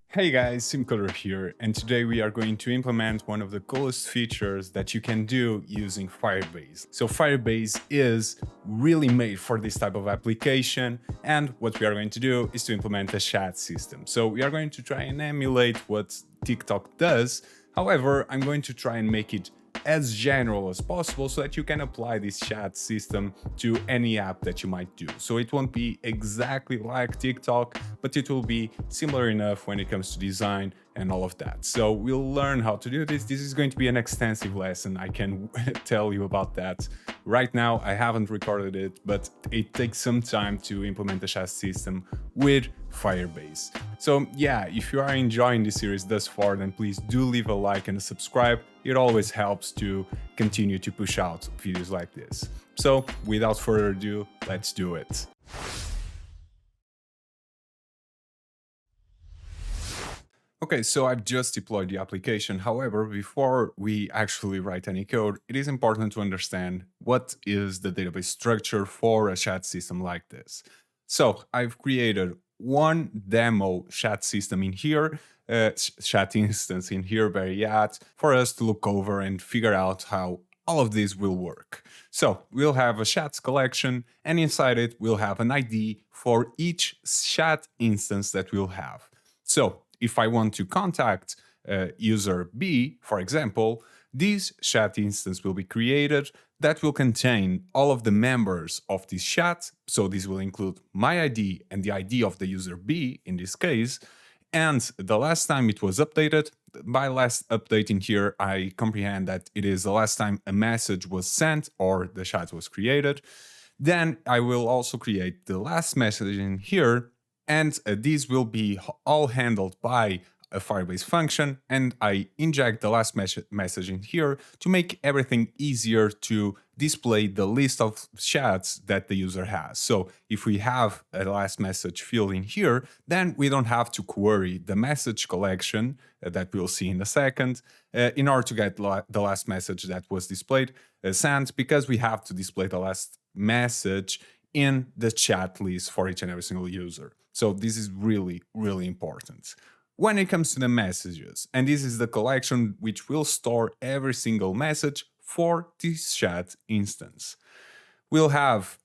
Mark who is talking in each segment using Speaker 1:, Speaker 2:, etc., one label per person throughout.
Speaker 1: Hey guys, SimCoder here, and today we are going to implement one of the coolest features that you can do using Firebase. So Firebase is really made for this type of application, and what we are going to do is to implement a chat system. So we are going to try and emulate what TikTok does. However, I'm going to try and make it as general as possible so that you can apply this chat system to any app that you might do. So it won't be exactly like TikTok, but it will be similar enough when it comes to design and all of that. So we'll learn how to do this. This is going to be an extensive lesson, I can tell you about that. Right now, I haven't recorded it, but it takes some time to implement the chat system with Firebase. So yeah, if you are enjoying this series thus far, then please do leave a like and a subscribe. It always helps to continue to push out videos like this. So without further ado, let's do it. Okay, so I've just deployed the application. However, before we actually write any code, it is important to understand what is the database structure for a chat system like this. So I've created one demo chat system in here, chat instance in here, for us to look over and figure out how all of this will work. So we'll have a chats collection, and inside it, we'll have an ID for each chat instance that we'll have. So if I want to contact user B, for example, this chat instance will be created that will contain all of the members of this chat. So this will include my ID and the ID of the user B in this case. And the last time it was updated, by last update in here, I comprehend that it is the last time a message was sent or the chat was created. Then I will also create the last message in here, and these will be all handled by a Firebase function, and I inject the last message in here to make everything easier to display the list of chats that the user has. So if we have a last message field in here, then we don't have to query the message collection that we'll see in a second in order to get the last message that was displayed sent, because we have to display the last message in the chat list for each and every single user. So this is really, really important. When it comes to the messages, and this is the collection which will store every single message for this chat instance. We'll have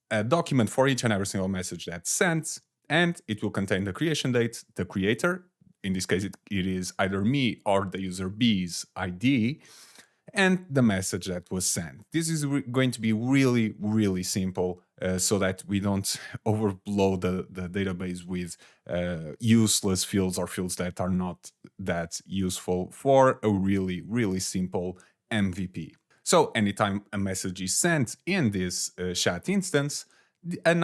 Speaker 1: a document for each and every single message that's sent, and it will contain the creation date, the creator, in this case it is either me or the user B's ID, and the message that was sent. This is going to be really, really simple so that we don't overblow the database with useless fields or fields that are not that useful for a really, really simple MVP. So anytime a message is sent in this chat instance, a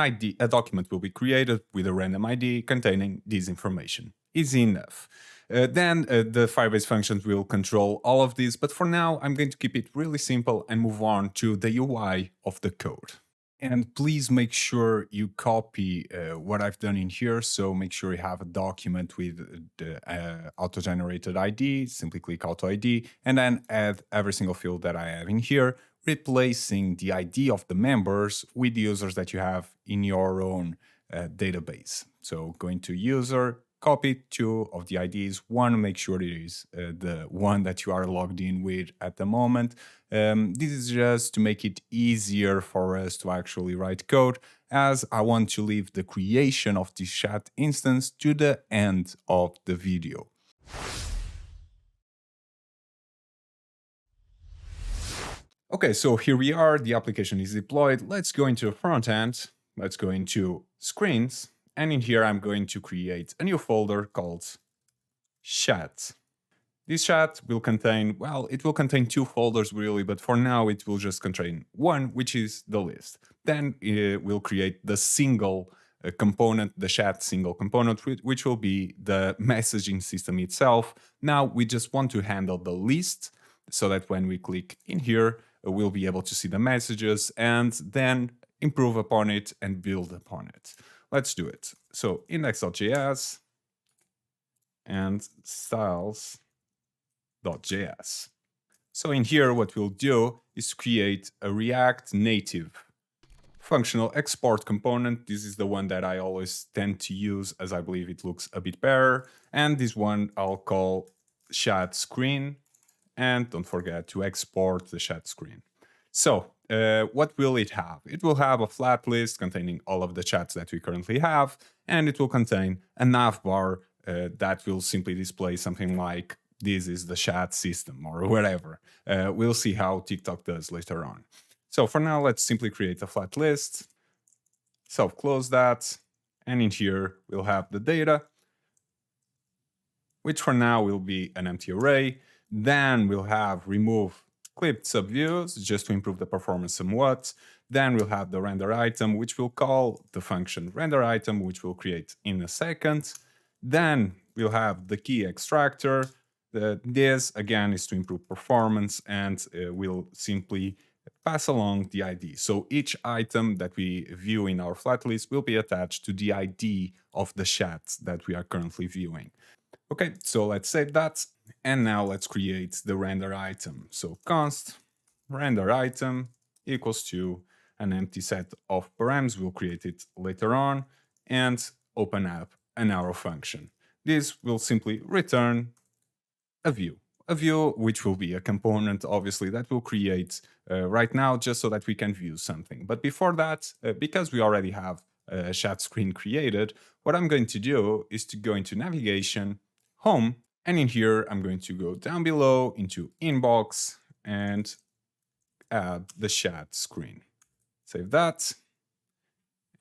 Speaker 1: document will be created with a random ID containing this information. Easy enough. Then the Firebase functions will control all of this, but for now I'm going to keep it really simple and move on to the UI of the code. And please make sure you copy what I've done in here. So make sure you have a document with the auto-generated ID, simply click auto ID, and then add every single field that I have in here, replacing the ID of the members with the users that you have in your own database. So going to user, copy two of the IDs. One, make sure it is the one that you are logged in with at the moment. This is just to make it easier for us to actually write code, as I want to leave the creation of this chat instance to the end of the video. Okay, so here we are, the application is deployed. Let's go into the front end. Let's go into screens. And in here, I'm going to create a new folder called chat. This chat will contain, well, it will contain two folders really, but for now it will just contain one, which is the list. Then we'll create the single component, the chat single component, which will be the messaging system itself. Now we just want to handle the list so that when we click in here, we'll be able to see the messages and then improve upon it and build upon it. Let's do it. So index.js and styles.js. So in here, what we'll do is create a React Native functional export component. This is the one that I always tend to use as I believe it looks a bit better. And this one I'll call chat screen. And don't forget to export the chat screen. So what will it have? It will have a flat list containing all of the chats that we currently have, and it will contain a navbar that will simply display something like this is the chat system or whatever. We'll see how TikTok does later on. So for now, let's simply create a flat list, self-close that, and in here we'll have the data, which for now will be an empty array. Then we'll have remove clipped subviews just to improve the performance somewhat. Then we'll have the render item, which we'll call the function render item, which we'll create in a second. Then we'll have the key extractor. This again is to improve performance, and we'll simply pass along the ID. So each item that we view in our flat list will be attached to the ID of the chat that we are currently viewing. Okay, so let's save that. And now let's create the render item. So const render item equals to an empty set of params. We'll create it later on and open up an arrow function. This will simply return a view which will be a component, obviously, that we'll create right now just so that we can view something. But before that, because we already have a chat screen created, what I'm going to do is to go into navigation, home, and in here I'm going to go down below into inbox and add the chat screen. Save that.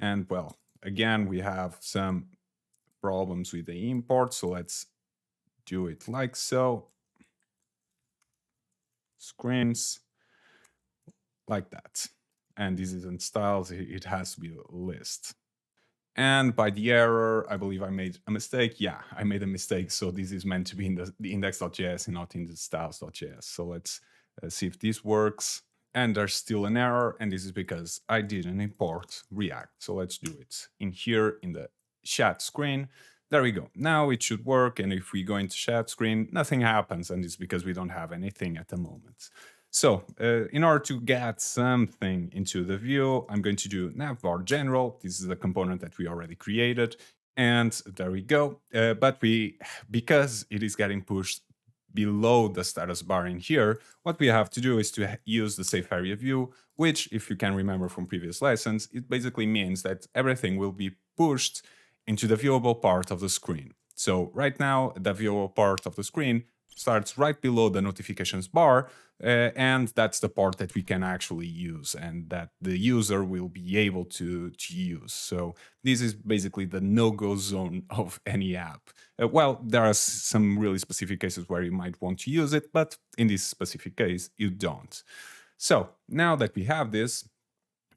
Speaker 1: And well, again, we have some problems with the import, so let's do it like so. Screens like that. And this isn't styles, it has to be a list. And by the error, I believe I made a mistake. Yeah, I made a mistake. So this is meant to be in the index.js and not in the styles.js. So let's see if this works. And there's still an error. And this is because I didn't import React. So let's do it in here in the chat screen. There we go. Now it should work. And if we go into chat screen, nothing happens. And it's because we don't have anything at the moment. So in order to get something into the view, I'm going to do navbar general. This is a component that we already created. And there we go. But because it is getting pushed below the status bar in here, what we have to do is to use the safe area view, which, if you can remember from previous lessons, it basically means that everything will be pushed into the viewable part of the screen. So right now, the viewable part of the screen starts right below the notifications bar, and that's the part that we can actually use and that the user will be able to use. So this is basically the no-go zone of any app. Well, there are some really specific cases where you might want to use it, but in this specific case, you don't. So now that we have this,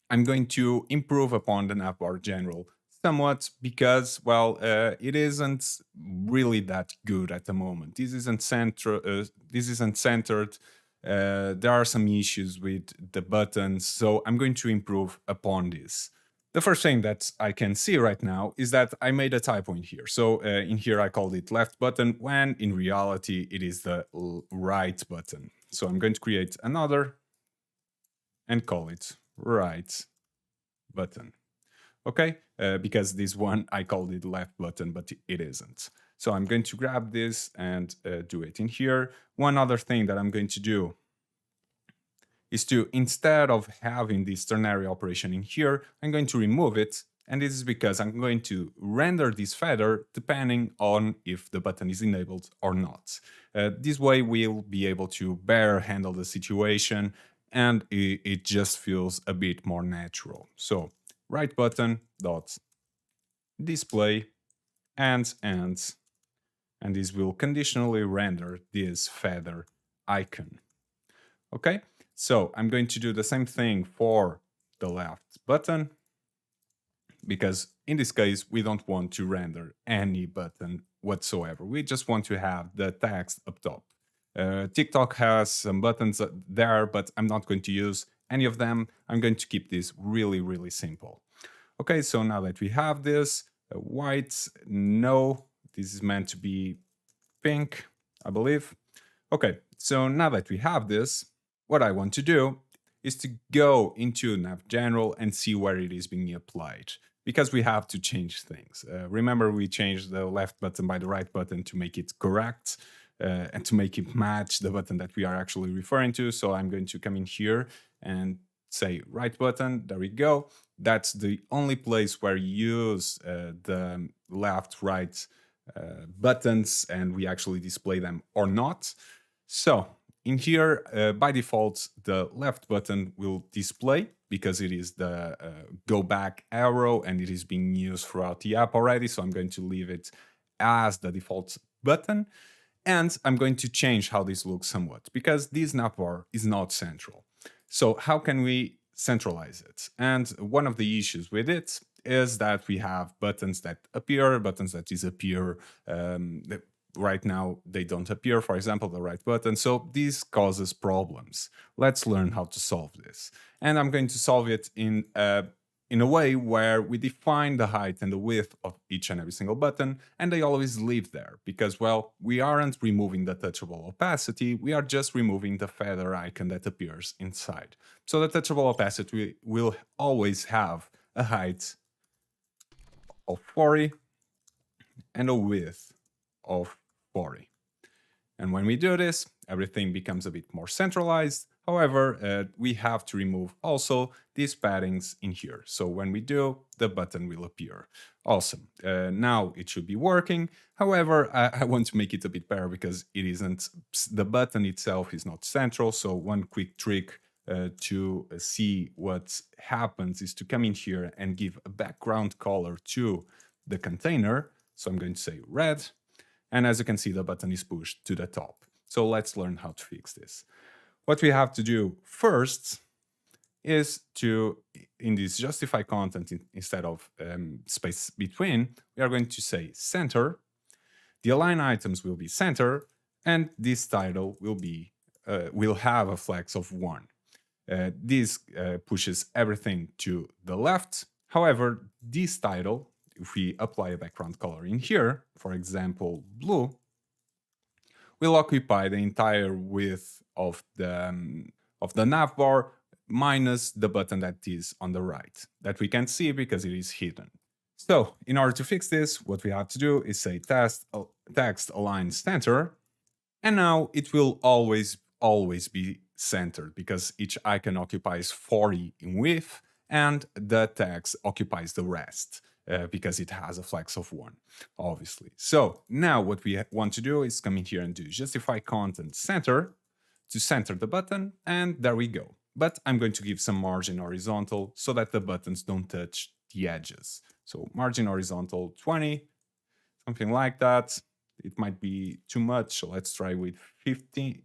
Speaker 1: I'm going to improve upon the navbar general somewhat because, well, it isn't really that good at the moment. This isn't centered. There are some issues with the buttons, so I'm going to improve upon this. The first thing that I can see right now is that I made a typo in here. So in here I called it left button when in reality it is the right button. So I'm going to create another and call it right button. Okay, because this one I called it left button, but it isn't. So I'm going to grab this and do it in here. One other thing that I'm going to do is to, instead of having this ternary operation in here, I'm going to remove it. And this is because I'm going to render this feather depending on if the button is enabled or not. This way we'll be able to better handle the situation, and it just feels a bit more natural. So right button dot display and this will conditionally render this feather icon. Okay, so I'm going to do the same thing for the left button, because in this case we don't want to render any button whatsoever. We just want to have the text up top. TikTok has some buttons there, but I'm not going to use any of them. I'm going to keep this really, really simple. Okay, so now that we have this, white, no, this is meant to be pink, I believe. Okay, so now that we have this, what I want to do is to go into nav general and see where it is being applied, because we have to change things. Remember, we changed the left button by the right button to make it correct and to make it match the button that we are actually referring to. So I'm going to come in here and say right button. There we go. That's the only place where you use the left, right buttons, and we actually display them or not. So in here, by default, the left button will display because it is the go back arrow and it is being used throughout the app already. So I'm going to leave it as the default button. And I'm going to change how this looks somewhat because this navbar is not central. So how can we centralize it? And one of the issues with it is that we have buttons that appear, buttons that disappear. Right now, they don't appear, for example, the right button. So this causes problems. Let's learn how to solve this. And I'm going to solve it in a way where we define the height and the width of each and every single button, and they always live there because, well, we aren't removing the touchable opacity, we are just removing the feather icon that appears inside. So the touchable opacity will always have a height of 40 and a width of 40. And when we do this, everything becomes a bit more centralized. However, we have to remove also these paddings in here. So when we do, the button will appear. Awesome. Now it should be working. However, I want to make it a bit better because it isn't, the button itself is not central. So one quick trick to see what happens is to come in here and give a background color to the container. So I'm going to say red. And as you can see, the button is pushed to the top. So let's learn how to fix this. What we have to do first is to, in this justify content, instead of space between, we are going to say center. The align items will be center, and this title will have a flex of 1. This pushes everything to the left. However, this title, if we apply a background color in here, for example, blue, will occupy the entire width of the navbar minus the button that is on the right, that we can't see because it is hidden. So in order to fix this, what we have to do is say text align center, and now it will always be centered because each icon occupies 40 in width and the text occupies the rest. Because it has a flex of 1, obviously. So now what we want to do is come in here and do justify content center to center the button, and there we go. But I'm going to give some margin horizontal so that the buttons don't touch the edges. So margin horizontal 20, something like that. It might be too much, so let's try with 15.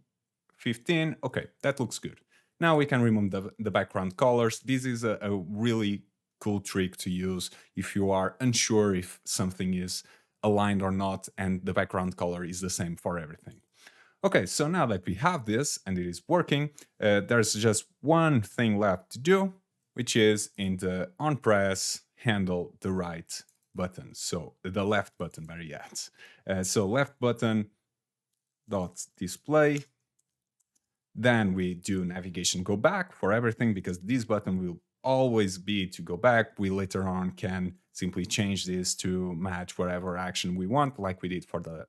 Speaker 1: Okay, that looks good. Now we can remove the background colors. This is a really cool trick to use if you are unsure if something is aligned or not and the background color is the same for everything. Okay, so now that we have this and it is working, there's just one thing left to do, which is in the on press handle the right button. So the left button, better yet. So left button dot display. Then we do navigation go back for everything because this button will always be to go back. We later on can simply change this to match whatever action we want, like we did for the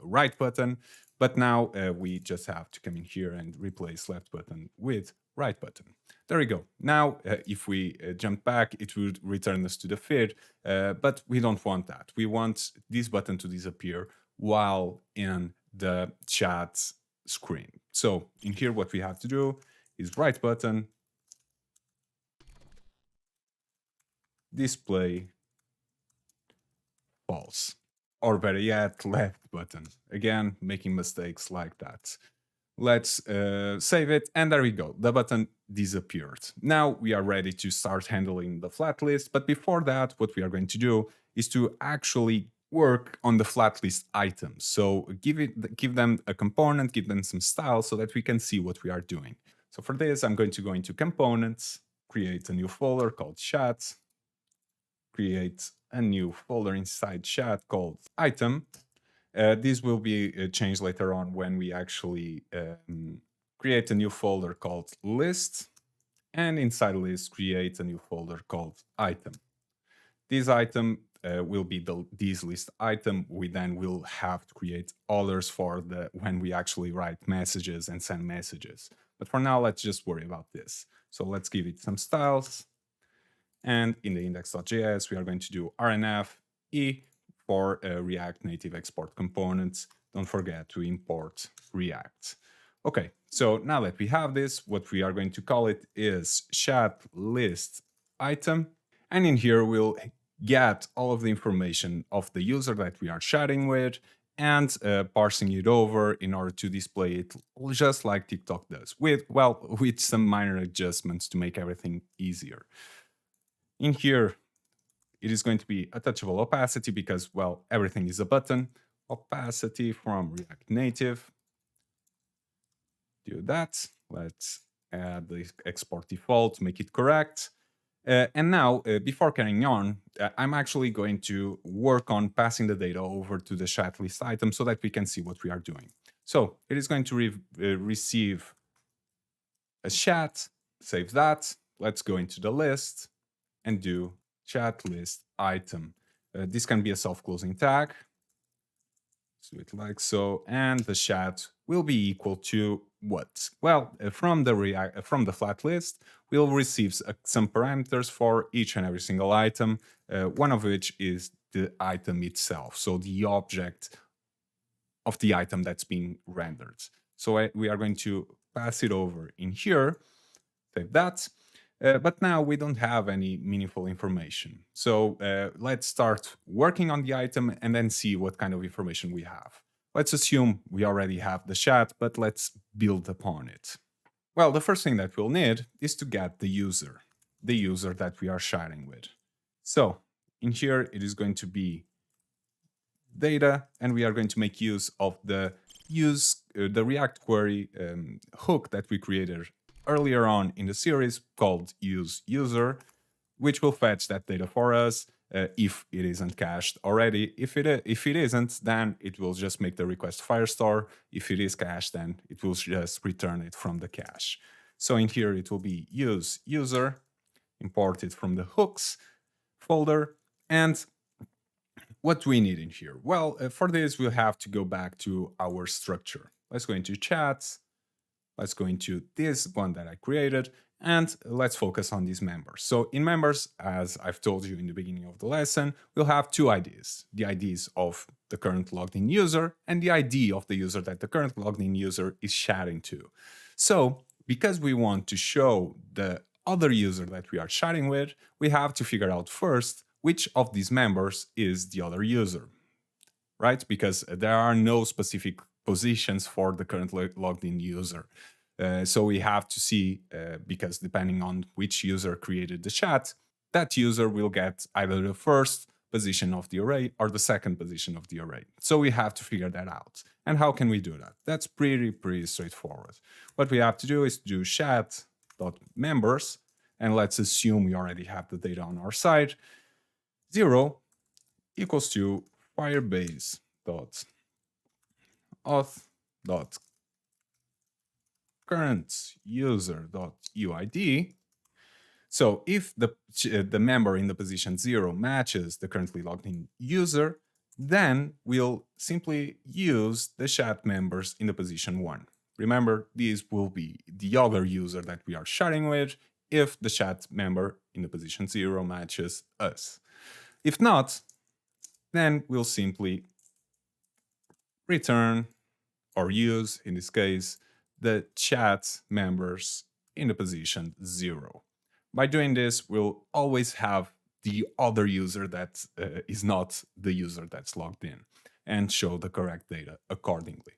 Speaker 1: right button. But now we just have to come in here and replace left button with right button. There we go. Now, if we jump back, it would return us to the feed, but we don't want that. We want this button to disappear while in the chat screen. So in here, what we have to do is right button, display false, or better yet, left button. Again, making mistakes like that. Let's save it, and there we go. The button disappeared. Now we are ready to start handling the flat list, but before that, what we are going to do is to actually work on the flat list items. So give them a component, give them some style so that we can see what we are doing. So for this, I'm going to go into components, create a new folder called chat, create a new folder inside chat called item. This will be changed later on when we actually create a new folder called list, and inside list, create a new folder called item. This item will be this list item. We then will have to create others for when we actually write messages and send messages. But for now, let's just worry about this. So let's give it some styles. And in the index.js, we are going to do RNF E for React Native Export Components. Don't forget to import React. Okay, so now that we have this, what we are going to call it is chat list item. And in here, we'll get all of the information of the user that we are chatting with and parsing it over in order to display it just like TikTok does, with some minor adjustments to make everything easier. In here, it is going to be a touchable opacity because, well, everything is a button. Opacity from React Native. Do that. Let's add the export default, make it correct. And now, before carrying on, I'm actually going to work on passing the data over to the chat list item so that we can see what we are doing. So it is going to receive a chat, save that. Let's go into the list and do chat list item. This can be a self-closing tag. So it like so, and the chat will be equal to what? Well, from the flat list, we'll receive some parameters for each and every single item, one of which is the item itself, so the object of the item that's being rendered. So we are going to pass it over in here, save that. But now we don't have any meaningful information. So let's start working on the item and then see what kind of information we have. Let's assume we already have the chat, but let's build upon it. Well, the first thing that we'll need is to get the user that we are chatting with. So in here, it is going to be data, and we are going to make use of the React query hook that we created earlier on in the series called useUser, which will fetch that data for us if it isn't cached already. If it isn't, then it will just make the request Firestore. If it is cached, then it will just return it from the cache. So in here, it will be useUser, imported from the hooks folder. And what do we need in here? Well, for this, we'll have to go back to our structure. Let's go into chats. Let's go into this one that I created, and let's focus on these members. So in members, as I've told you in the beginning of the lesson, we'll have two IDs. The IDs of the current logged in user and the ID of the user that the current logged in user is chatting to. So because we want to show the other user that we are chatting with, we have to figure out first which of these members is the other user, right? Because there are no specific positions for the current logged in user. So we have to see, because depending on which user created the chat, that user will get either the first position of the array or the second position of the array. So we have to figure that out. And how can we do that? That's pretty straightforward. What we have to do is do chat.members, and let's assume we already have the data on our side. 0 equals to firebase.auth.current-user.uid. So if the member in the position 0 matches the currently logged in user, then we'll simply use the chat members in the position 1. Remember, these will be the other user that we are chatting with if the chat member in the position 0 matches us. If not, then we'll simply return or use, in this case, the chat members in the position 0. By doing this, we'll always have the other user that is not the user that's logged in and show the correct data accordingly.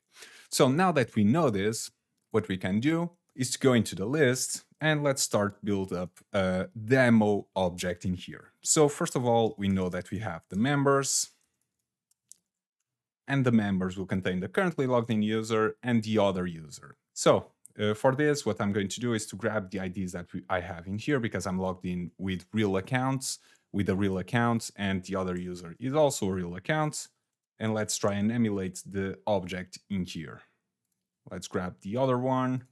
Speaker 1: So now that we know this, what we can do is to go into the list and let's start build up a demo object in here. So first of all, we know that we have the members, and the members will contain the currently logged in user and the other user. So for this, what I'm going to do is to grab the IDs that I have in here because I'm logged in with real accounts, with a real account, and the other user is also a real account. And let's try and emulate the object in here. Let's grab the other one.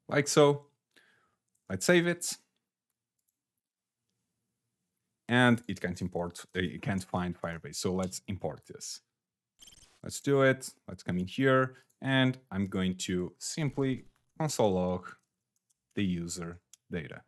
Speaker 1: like so. Let's save it. And it can't import, it can't find Firebase. So let's import this. Let's do it. Let's come in here, and I'm going to simply console log the user data.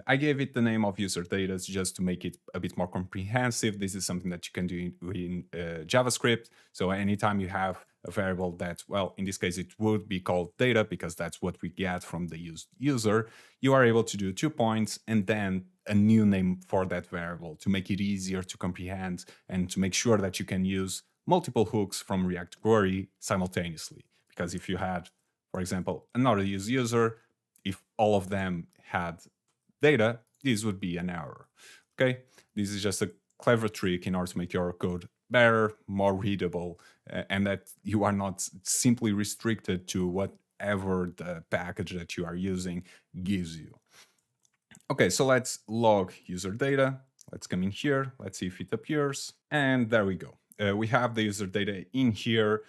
Speaker 1: I gave it the name of user data just to make it a bit more comprehensive. This is something that you can do in JavaScript. So anytime you have a variable that, well, in this case, it would be called data because that's what we get from the used user, you are able to do 2 points and then a new name for that variable to make it easier to comprehend and to make sure that you can use multiple hooks from React query simultaneously. Because if you had, for example, another user, if all of them had data, this would be an error. Okay, this is just a clever trick in order to make your code better, more readable, and that you are not simply restricted to whatever the package that you are using gives you. Okay, so let's log user data. Let's come in here. Let's see if it appears. And there we go. We have the user data in here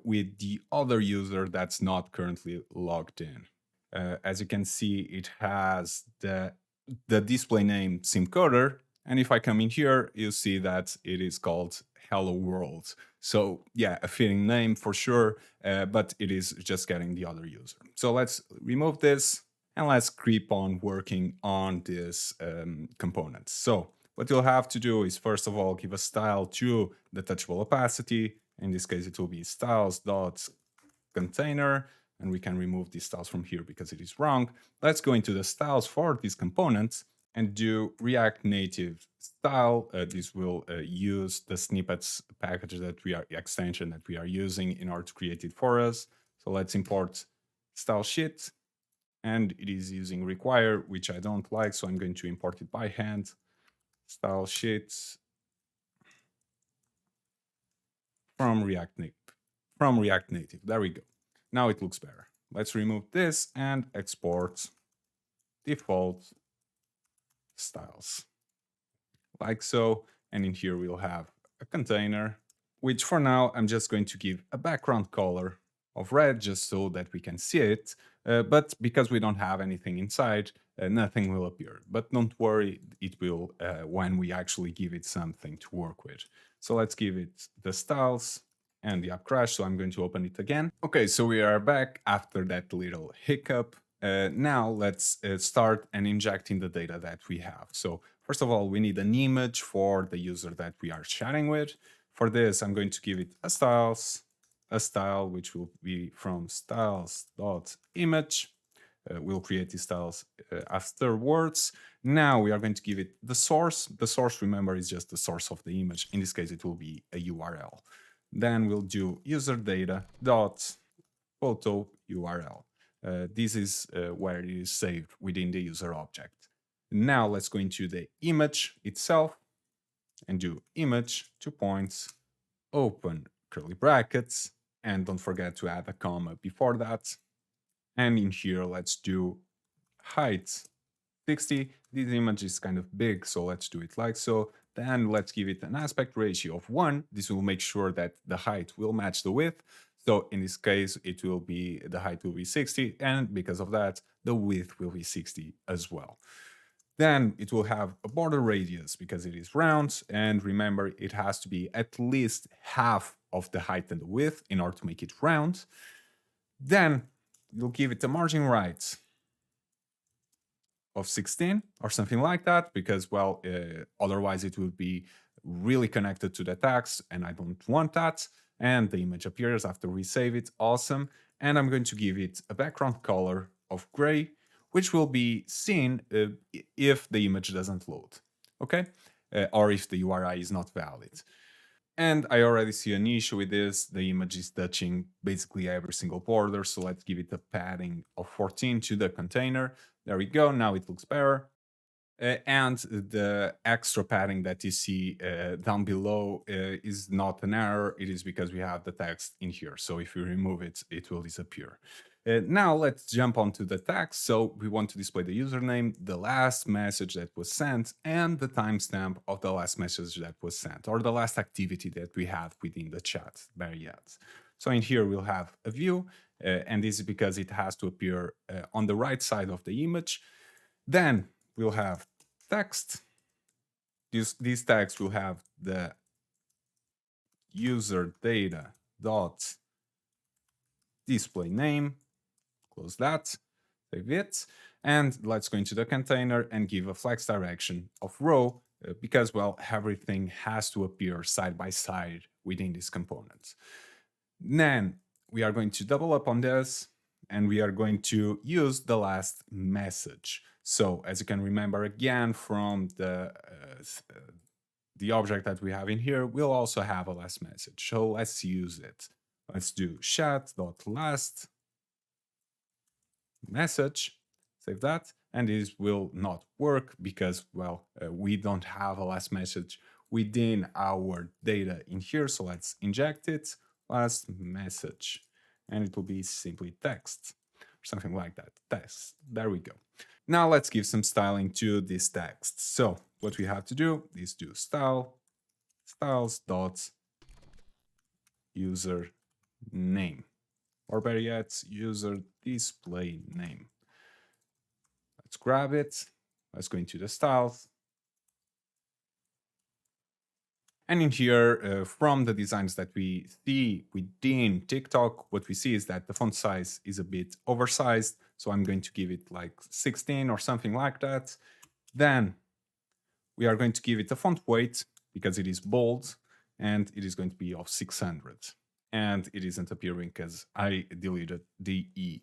Speaker 1: with the other user that's not currently logged in. As you can see, it has the display name SimCoder. And if I come in here, you see that it is called Hello World. So yeah, a fitting name for sure, but it is just getting the other user. So let's remove this and let's keep on working on this component. So what you'll have to do is first of all, give a style to the touchable opacity. In this case, it will be styles.container. And we can remove these styles from here because it is wrong. Let's go into the styles for these components and do React Native style. This will use the snippets package that we are extension that we are using in order to create it for us. So let's import style sheet, and it is using require, which I don't like, so I'm going to import it by hand. Style sheets from React Native. There we go. Now it looks better. Let's remove this and export default styles like so. And in here we'll have a container, which for now I'm just going to give a background color of red just so that we can see it. But because we don't have anything inside, nothing will appear. But don't worry, it will when we actually give it something to work with. So let's give it the styles and the app crash. So I'm going to open it again. Okay, so we are back after that little hiccup. Now let's start and injecting the data that we have. So first of all, we need an image for the user that we are chatting with. For this, I'm going to give it a style, which will be from styles.image. We'll create these styles afterwards. Now we are going to give it the source. The source, remember, is just the source of the image. In this case, it will be a URL. Then we'll do user data dot photo URL. This is where it is saved within the user object. Now let's go into the image itself and do image 2 points, open curly brackets, and don't forget to add a comma before that. And in here, let's do height 60. This image is kind of big, so let's do it like so. Then let's give it an aspect ratio of 1. This will make sure that the height will match the width. So in this case, it will be, the height will be 60, and because of that, the width will be 60 as well. Then it will have a border radius because it is round, and remember, it has to be at least half of the height and the width in order to make it round. Then you'll give it a margin right of 16 or something like that, because, well, otherwise it would be really connected to the text, and I don't want that. And the image appears after we save it. Awesome. And I'm going to give it a background color of gray, which will be seen if the image doesn't load, okay? Or if the URI is not valid. And I already see an issue with this. The image is touching basically every single border. So let's give it a padding of 14 to the container. There we go. Now it looks better. And the extra padding that you see down below is not an error. It is because we have the text in here. So if you remove it, it will disappear. Now let's jump onto the text. So we want to display the username, the last message that was sent, and the timestamp of the last message that was sent, or the last activity that we had within the chat, better yet. So in here we'll have a view, and this is because it has to appear on the right side of the image. Then we'll have text. These tags will have the user data dot display name. Close that, save it, and let's go into the container and give a flex direction of row because, well, everything has to appear side by side within this component. Then we are going to double up on this and we are going to use the last message. So as you can remember again from the object that we have in here, we'll also have a last message. So let's use it. Let's do chat.last message, save that, and this will not work because, well, we don't have a last message within our data in here. So let's inject it, last message, and it will be simply text, or something like that, text. There we go. Now let's give some styling to this text. So what we have to do is do styles dot user name, or better yet, user display name. Let's grab it. Let's go into the styles. And in here, from the designs that we see within TikTok, what we see is that the font size is a bit oversized. So I'm going to give it like 16 or something like that. Then we are going to give it a font weight because it is bold and it is going to be of 600. And it isn't appearing because I deleted the E.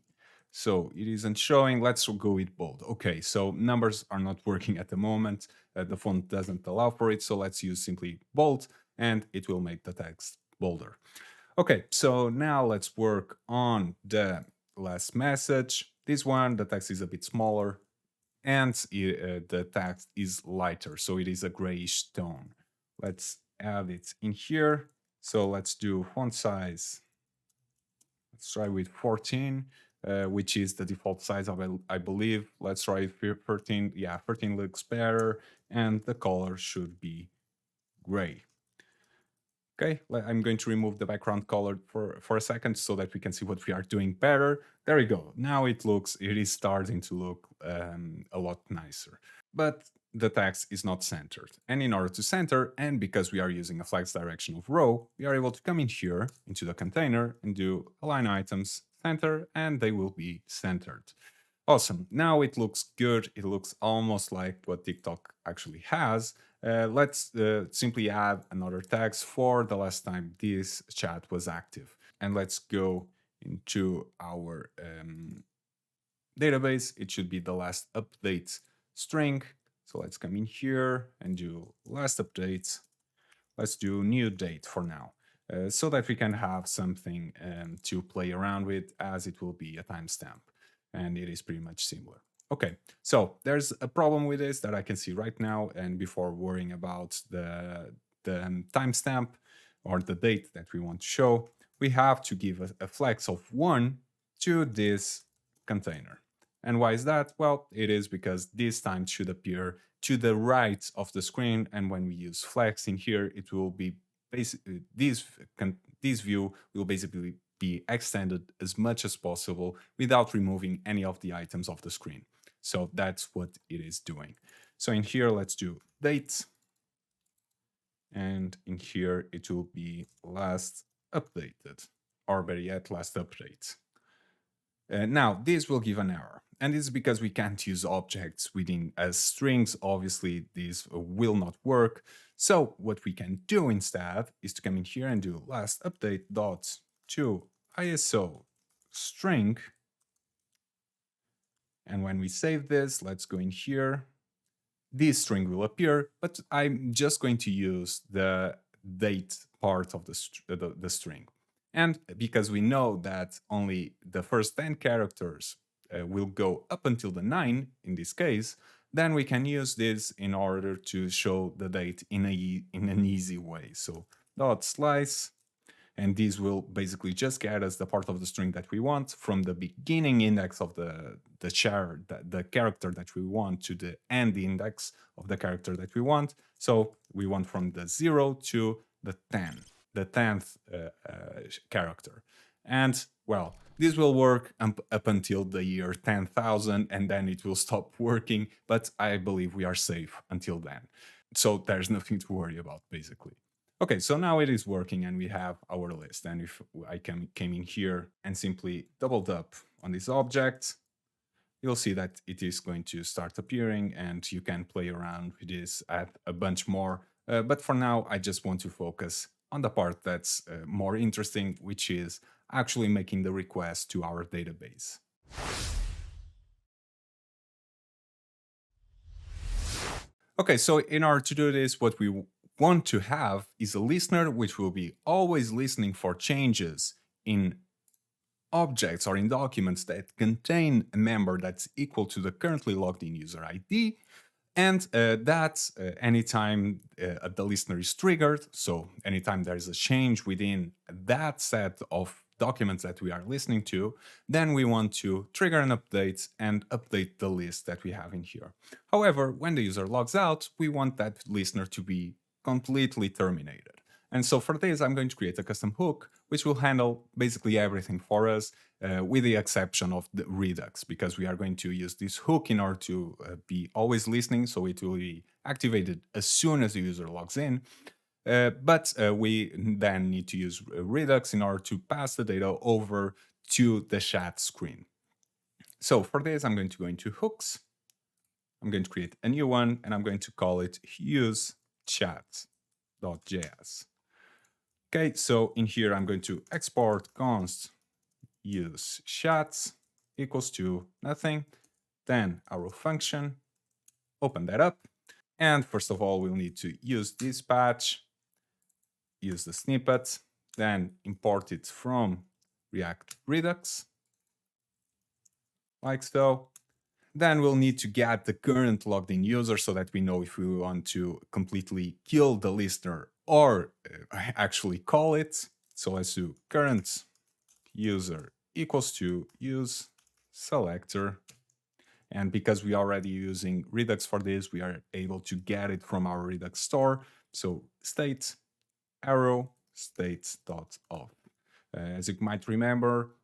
Speaker 1: So it isn't showing. Let's go with bold. Okay, so numbers are not working at the moment. The font doesn't allow for it. So let's use simply bold and it will make the text bolder. Okay, so now let's work on the last message. This one, the text is a bit smaller and the text is lighter. So it is a grayish tone. Let's add it in here. So let's do font size. Let's try with 14. Which is the default size of, I believe. Let's try 13. Yeah, 13 looks better. And the color should be gray. Okay, I'm going to remove the background color for a second so that we can see what we are doing better. There we go. Now it is starting to look a lot nicer. But the text is not centered. And in order to center, and because we are using a flex direction of row, we are able to come in here into the container and do align items, center, and they will be centered. Awesome. Now it looks good. It looks almost like what TikTok actually has. Let's simply add another text for the last time this chat was active. And let's go into our database. It should be the last update string. So let's come in here and do last update. Let's do new date for now, so that we can have something to play around with, as it will be a timestamp. And it is pretty much similar. Okay, so there's a problem with this that I can see right now. And before worrying about the timestamp or the date that we want to show, we have to give a flex of 1 to this container. And why is that? Well, it is because this time should appear to the right of the screen. And when we use flex in here, it will be basically this view will basically be extended as much as possible without removing any of the items of the screen. So that's what it is doing. So in here, let's do date. And in here, it will be last updated, or better yet, last update. Now, this will give an error. And this is because we can't use objects within as strings. Obviously, this will not work. So what we can do instead is to come in here and do last update dot to ISO string. And when we save this, let's go in here. This string will appear, but I'm just going to use the date part of the string. And because we know that only the first 10 characters will go up until the 9 in this case, then we can use this in order to show the date in an easy way. So dot slice, and this will basically just get us the part of the string that we want from the beginning index of the character that we want to the end index of the character that we want. So we want from the 0 to the 10th character. And well, this will work up until the year 10,000 and then it will stop working. But I believe we are safe until then. So there's nothing to worry about basically. Okay, so now it is working and we have our list. And if I came in here and simply doubled up on this object, you'll see that it is going to start appearing and you can play around with this, add a bunch more. But for now, I just want to focus on the part that's more interesting, which is actually making the request to our database. Okay, so in order to do this, what we want to have is a listener which will be always listening for changes in objects or in documents that contain a member that's equal to the currently logged in user ID, and that's anytime the listener is triggered, so anytime there's a change within that set of documents that we are listening to, then we want to trigger an update and update the list that we have in here. However, when the user logs out, we want that listener to be completely terminated. And so for this, I'm going to create a custom hook, which will handle basically everything for us, with the exception of the redux, because we are going to use this hook in order to be always listening, so it will be activated as soon as the user logs in. But we then need to use redux in order to pass the data over to the chat screen. So for this, I'm going to go into hooks. I'm going to create a new one, and I'm going to call it use chat.js. Okay, so in here, I'm going to export const use chats equals to nothing, then our function, open that up. And first of all, we'll need to use dispatch, use the snippet, then import it from React Redux, like so. Then we'll need to get the current logged in user so that we know if we want to completely kill the listener or actually call it. So let's do current user equals to use selector. And because we are already using Redux for this, we are able to get it from our Redux store. So state arrow state.auth. As you might remember,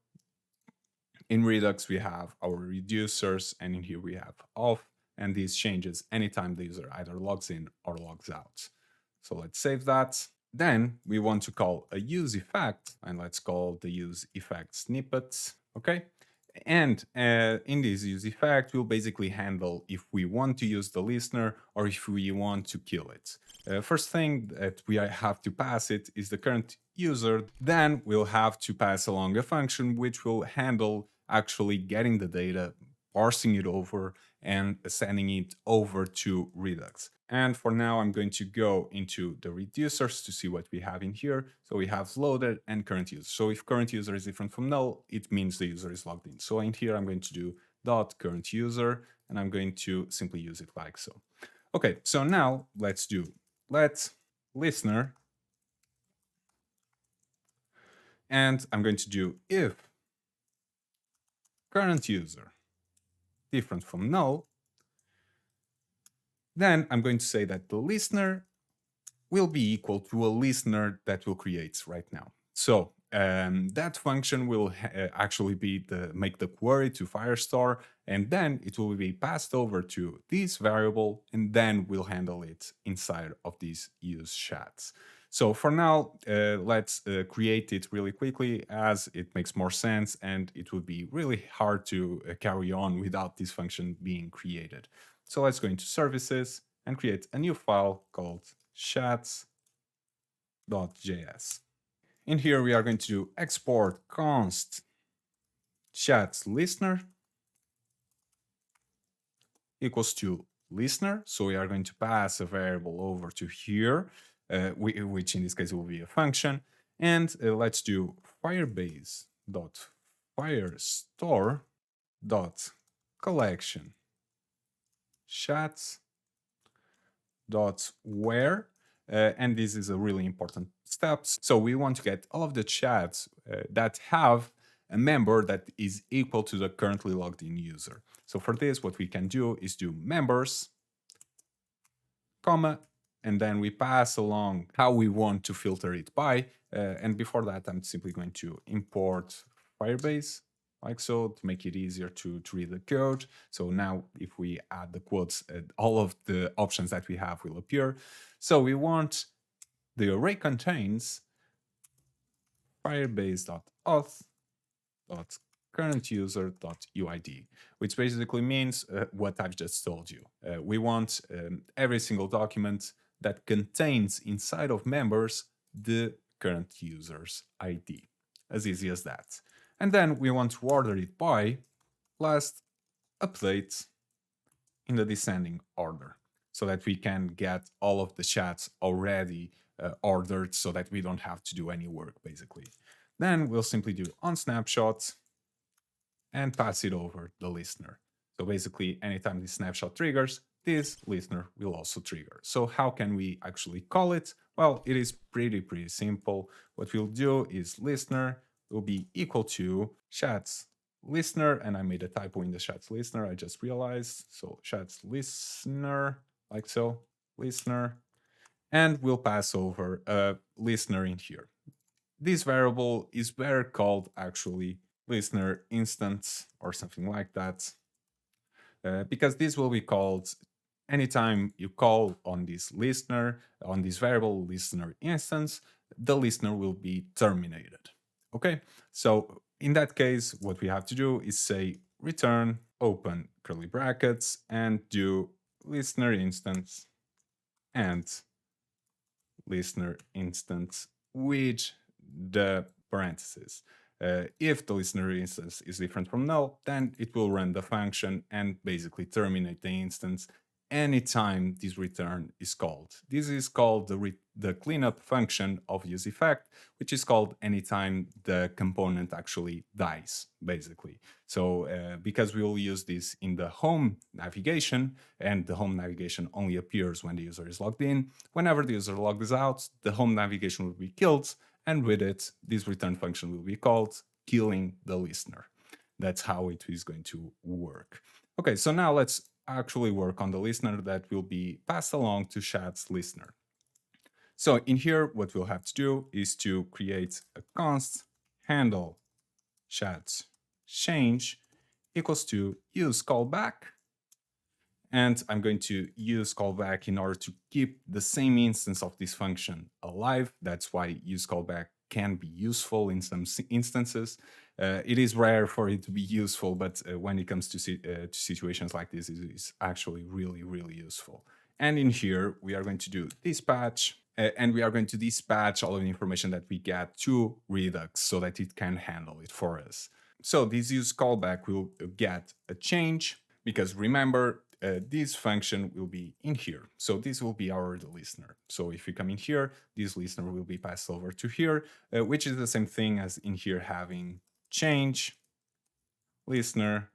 Speaker 1: in Redux, we have our reducers, and in here we have auth, and this changes anytime the user either logs in or logs out. So let's save that. Then we want to call a use effect, and let's call the use effect snippets, okay? And in this use effect, we'll basically handle if we want to use the listener or if we want to kill it. First thing that we have to pass it is the current user. Then we'll have to pass along a function which will handle actually getting the data, parsing it over, and sending it over to Redux. And for now, I'm going to go into the reducers to see what we have in here. So we have loaded and current user. So if current user is different from null, it means the user is logged in. So in here, I'm going to do dot current user, and I'm going to simply use it like so. Okay, so now let's do let listener, and I'm going to do if current user different from null, then I'm going to say that the listener will be equal to a listener that will create right now. So that function will actually be make the query to Firestore, and then it will be passed over to this variable, and then we'll handle it inside of these use chats. So for now, let's create it really quickly as it makes more sense, and it would be really hard to carry on without this function being created. So let's go into services and create a new file called chats.js. In here, we are going to do export const chats listener equals to listener. So we are going to pass a variable over to here, which in this case will be a function. And let's do firebase.firestore.collection chats.where. And this is a really important step. So we want to get all of the chats that have a member that is equal to the currently logged in user. So for this, what we can do is do members, comma, and then we pass along how we want to filter it by. And before that, I'm simply going to import Firebase, like so, to make it easier to read the code. So now if we add the quotes, all of the options that we have will appear. So we want the array contains firebase.auth.currentuser.uid, which basically means what I've just told you. We want every single document that contains inside of members the current user's ID. As easy as that. And then we want to order it by last update in the descending order, so that we can get all of the chats already ordered, so that we don't have to do any work, basically. Then we'll simply do on snapshot and pass it over the listener. So basically, anytime this snapshot triggers, this listener will also trigger. So how can we actually call it? Well, it is pretty simple. What we'll do is listener will be equal to chats listener, and I made a typo in the chats listener, I just realized. So chats listener, like so, listener, and we'll pass over a listener in here. This variable is better called actually listener instance or something like that, because this will be called anytime you call on this listener, on this variable listener instance, the listener will be terminated. Okay, so in that case, what we have to do is say return, open curly brackets, and do listener instance and listener instance with the parentheses. If the listener instance is different from null, then it will run the function and basically terminate the instance anytime this return is called. This is called the cleanup function of useEffect, which is called anytime the component actually dies, basically. So because we will use this in the home navigation, and the home navigation only appears when the user is logged in, whenever the user logs out, the home navigation will be killed, and with it, this return function will be called, killing the listener. That's how it is going to work. Okay, so now let's actually work on the listener that will be passed along to chat's listener. So in here, what we'll have to do is to create a const handle chat change equals to use callback. And I'm going to use callback in order to keep the same instance of this function alive. That's why use callback can be useful in some instances. It is rare for it to be useful, but when it comes to situations like this, it is actually really useful. And in here, we are going to do dispatch, and we are going to dispatch all of the information that we get to Redux so that it can handle it for us. So this use callback will get a change, because remember, this function will be in here. So this will be our listener. So if we come in here, this listener will be passed over to here, which is the same thing as in here having change listener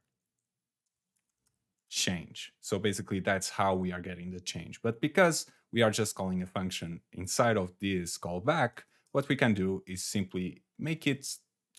Speaker 1: change. So basically that's how we are getting the change. But because we are just calling a function inside of this callback, what we can do is simply make it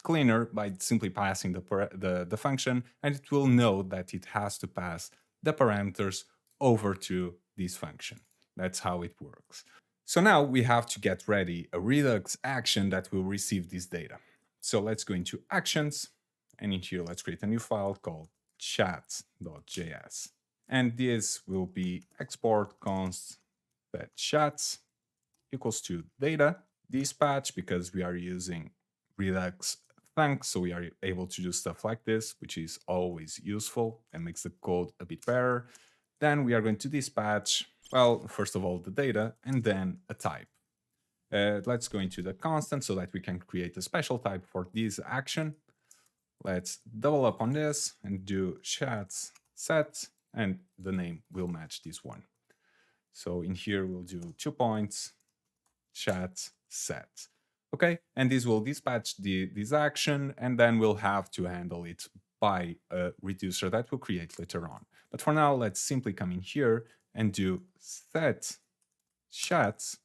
Speaker 1: cleaner by simply passing the function, and it will know that it has to pass the parameters over to this function. That's how it works. So now we have to get ready a Redux action that will receive this data. So let's go into actions, and in here, let's create a new file called chat.js. And this will be export const that chats equals to data dispatch, because we are using Redux thanks, so we are able to do stuff like this, which is always useful and makes the code a bit better. Then we are going to dispatch, well, first of all, the data, and then a type. Let's go into the constant so that we can create a special type for this action. Let's double up on this and do chats set, and the name will match this one. So in here, we'll do 2 points, chat set. Okay, and this will dispatch this action, and then we'll have to handle it by a reducer that we'll create later on. But for now, let's simply come in here and do set chats,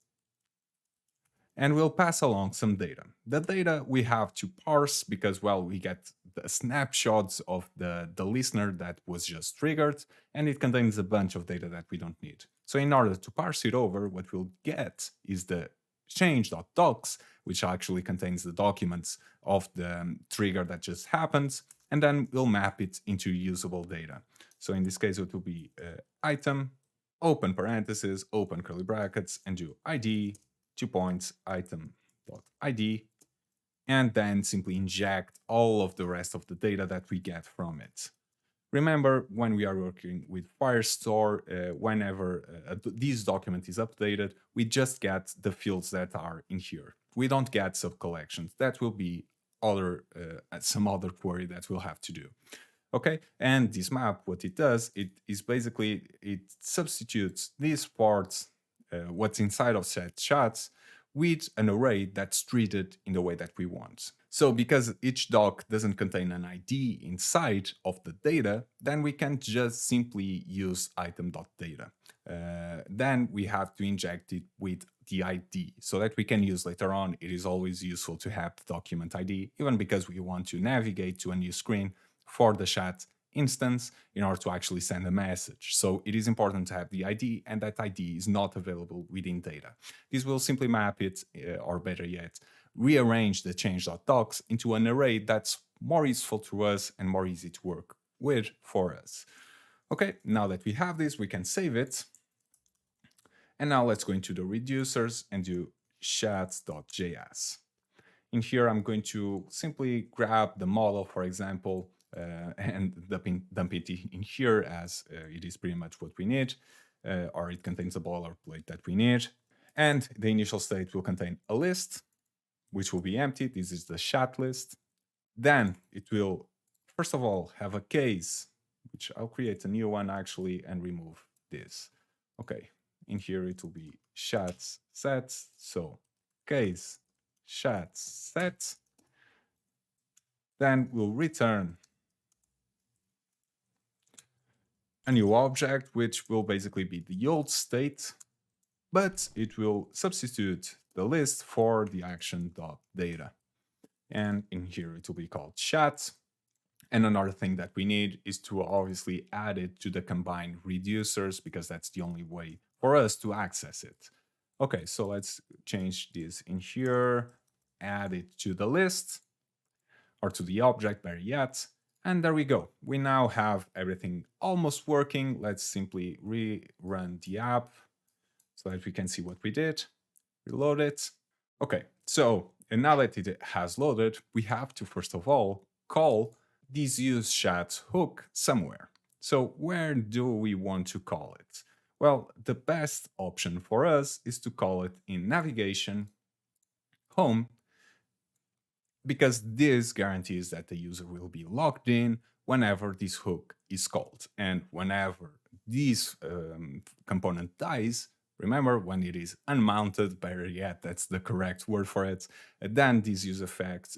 Speaker 1: and we'll pass along some data. The data we have to parse because, well, we get the snapshots of the listener that was just triggered, and it contains a bunch of data that we don't need. So in order to parse it over, what we'll get is the change.docs, which actually contains the documents of the trigger that just happens, and then we'll map it into usable data. So in this case, it will be item, open parentheses, open curly brackets, and do ID, 2 points, item.id, and then simply inject all of the rest of the data that we get from it. Remember, when we are working with Firestore, whenever this document is updated, we just get the fields that are in here. We don't get sub-collections. That will be some other query that we'll have to do. Okay, and this map, what it does, it is basically, it substitutes these parts, what's inside of set chats, with an array that's treated in the way that we want. So because each doc doesn't contain an ID inside of the data, then we can just simply use item.data. Then we have to inject it with the ID so that we can use later on. It is always useful to have the document ID, even because we want to navigate to a new screen for the chat instance in order to actually send a message. So it is important to have the ID, and that ID is not available within data. This will simply map it, or better yet, rearrange the change.docs into an array that's more useful to us and more easy to work with for us. Okay, now that we have this, we can save it. And now let's go into the reducers and do chats.js. In here, I'm going to simply grab the model, for example, and dump it in here, as it is pretty much what we need, or it contains a boilerplate that we need. And the initial state will contain a list, which will be empty. This is the chat list. Then it will, first of all, have a case, which I'll create a new one actually and remove this. Okay, in here it will be chats sets. So case chats set. Then we'll return a new object, which will basically be the old state, but it will substitute the list for the action.data. And in here it will be called chat. And another thing that we need is to obviously add it to the combined reducers, because that's the only way for us to access it. Okay, so let's change this in here, add it to the list, or to the object, better yet. And there we go. We now have everything almost working. Let's simply rerun the app so that we can see what we did. Reload it. Okay, so and now that it has loaded, we have to first of all call this use chat hook somewhere. So where do we want to call it? Well, the best option for us is to call it in navigation, home, because this guarantees that the user will be logged in whenever this hook is called. And whenever this component dies, remember, when it is unmounted, better yet, that's the correct word for it, then this use effect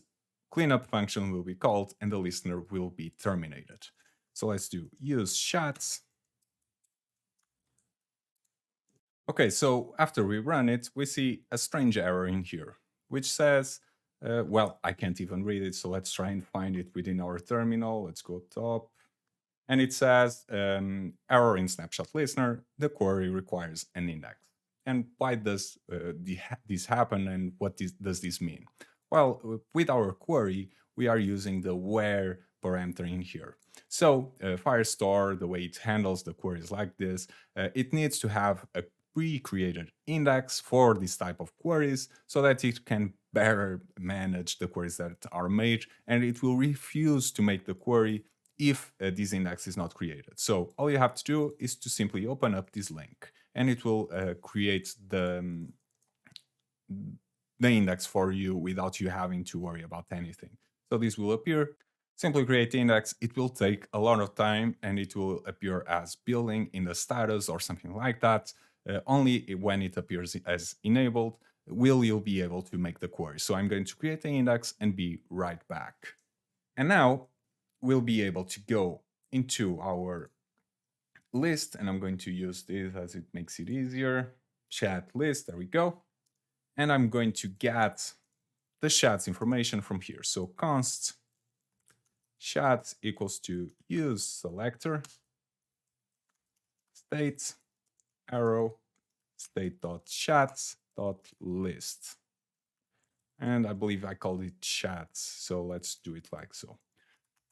Speaker 1: cleanup function will be called and the listener will be terminated. So let's do use chats. Okay, so after we run it, we see a strange error in here, which says, well, I can't even read it, so let's try and find it within our terminal. Let's go top. And it says, error in snapshot listener, the query requires an index. And why does this happen, and what does this mean? Well, with our query, we are using the where parameter in here. So Firestore, the way it handles the queries like this, it needs to have a pre-created index for this type of queries so that it can better manage the queries that are made, and it will refuse to make the query if this index is not created. So all you have to do is to simply open up this link, and it will create the index for you without you having to worry about anything. So this will appear. Simply create the index. It will take a lot of time, and it will appear as building in the status or something like that. Only when it appears as enabled will you be able to make the query. So I'm going to create the index and be right back. And now we'll be able to go into our list, and I'm going to use this as it makes it easier. Chat list, there we go. And I'm going to get the chat's information from here. So const chat equals to use selector state, arrow state.chats.list. And I believe I called it chats, so let's do it like so.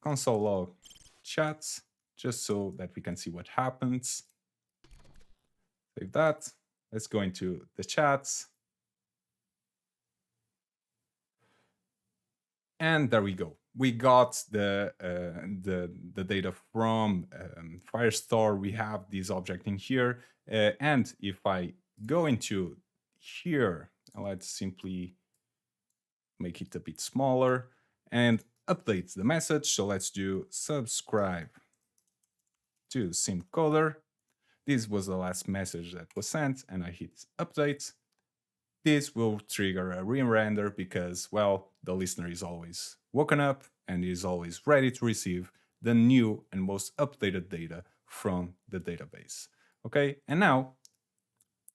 Speaker 1: Console log chats, just so that we can see what happens. Save that. Let's go into the chats. And there we go. We got the data from Firestore. We have this object in here. And if I go into here, let's simply make it a bit smaller and update the message. So let's do subscribe to SimCoder. This was the last message that was sent, and I hit update. This will trigger a re-render because, well, the listener is always woken up and is always ready to receive the new and most updated data from the database. Okay, and now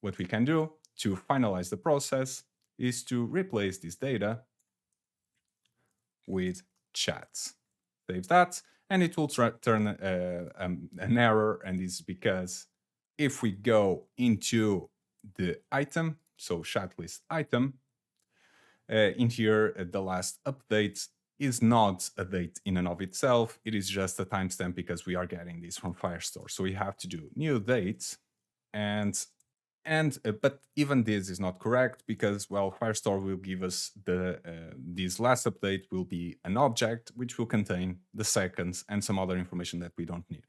Speaker 1: what we can do to finalize the process is to replace this data with chats. Save that, and it will turn an error, and it's because if we go into the item, so chat list item, in here, the last update is not a date in and of itself. It is just a timestamp because we are getting this from Firestore. So we have to do new dates, but even this is not correct because, well, Firestore will give us this last update will be an object which will contain the seconds and some other information that we don't need.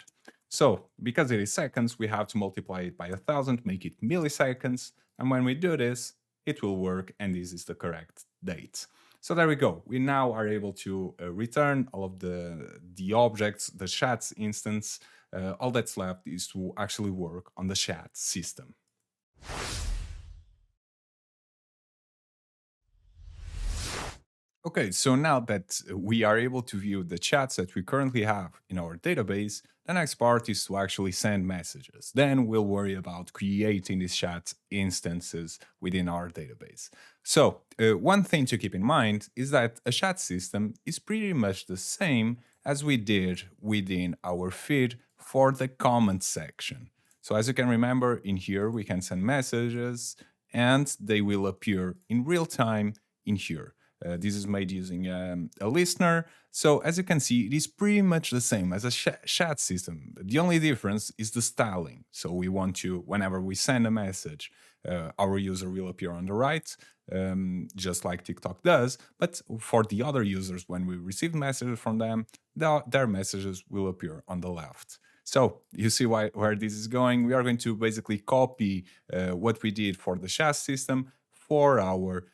Speaker 1: So because it is seconds, we have to multiply it by 1,000, make it milliseconds. And when we do this, it will work, and this is the correct date. So there we go. We now are able to return all of the objects, the chats instance. All that's left is to actually work on the chat system. Okay, so now that we are able to view the chats that we currently have in our database, the next part is to actually send messages. Then we'll worry about creating these chat instances within our database. So one thing to keep in mind is that a chat system is pretty much the same as we did within our feed for the comment section. So as you can remember, in here we can send messages and they will appear in real time in here. This is made using a listener. So as you can see, it is pretty much the same as a chat system. The only difference is the styling. So we want to, whenever we send a message, our user will appear on the right, just like TikTok does. But for the other users, when we receive messages from them, their messages will appear on the left. So you see where this is going. We are going to basically copy what we did for the chat system for our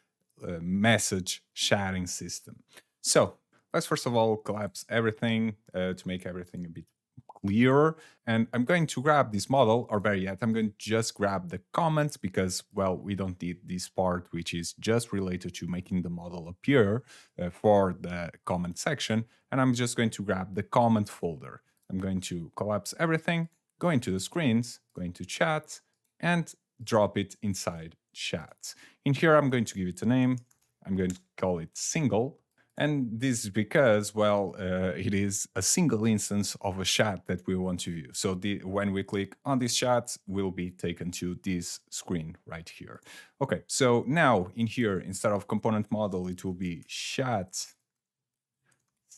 Speaker 1: message sharing system. So let's first of all collapse everything to make everything a bit clearer. And I'm going to grab this model, or better yet, I'm going to just grab the comments because, well, we don't need this part, which is just related to making the model appear for the comment section. And I'm just going to grab the comment folder. I'm going to collapse everything, go into the screens, go into chat, and drop it inside chat. In here, I'm going to give it a name. I'm going to call it single. And this is because, well, it is a single instance of a chat that we want to view. So when we click on this chat, we'll be taken to this screen right here. Okay, so now in here, instead of component model, it will be chat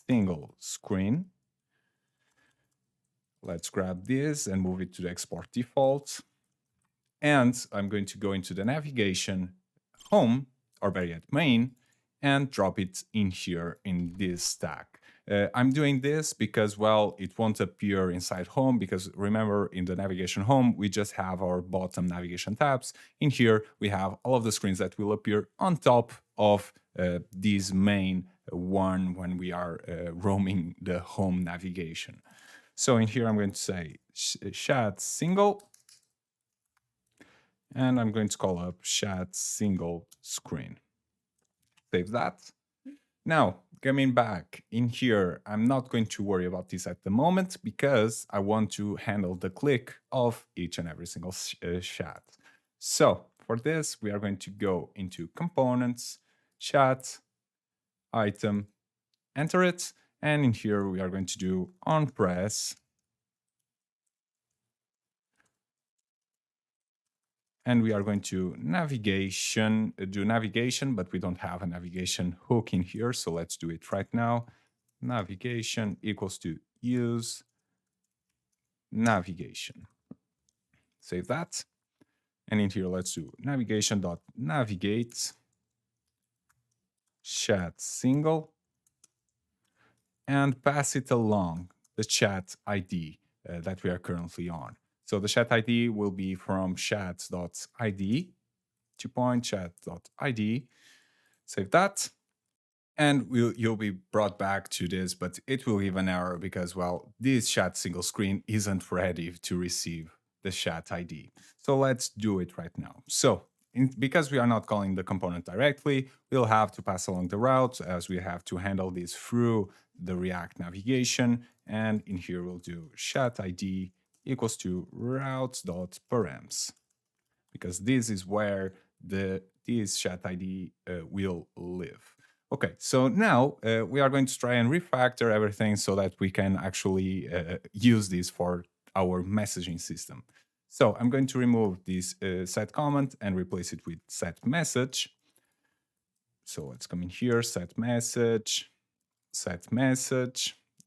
Speaker 1: single screen. Let's grab this and move it to the export default. And I'm going to go into the navigation home, or better yet, main, and drop it in here in this stack. I'm doing this because, well, it won't appear inside home because remember in the navigation home, we just have our bottom navigation tabs. In here, we have all of the screens that will appear on top of this main one when we are roaming the home navigation. So in here, I'm going to say chat single, and I'm going to call up chat single screen. Save that. Now, coming back in here, I'm not going to worry about this at the moment because I want to handle the click of each and every single chat. So for this, we are going to go into components, chat, item, enter it. And in here, we are going to do on press And we are going to navigation, do navigation, but we don't have a navigation hook in here. So let's do it right now. Navigation equals to use navigation. Save that. And in here, let's do navigation.navigate chat single and pass it along the chat ID that we are currently on. So the chat ID will be from chat.id, 2-point chat.id. Save that. And you'll be brought back to this, but it will give an error because, well, this chat single screen isn't ready to receive the chat ID. So let's do it right now. So because we are not calling the component directly, we'll have to pass along the route as we have to handle this through the React navigation. And in here, we'll do chat ID equals to routes.params, because this is where this chat ID will live. Okay, so now we are going to try and refactor everything so that we can actually use this for our messaging system. So I'm going to remove this set comment and replace it with set message. So let's come in here, set message,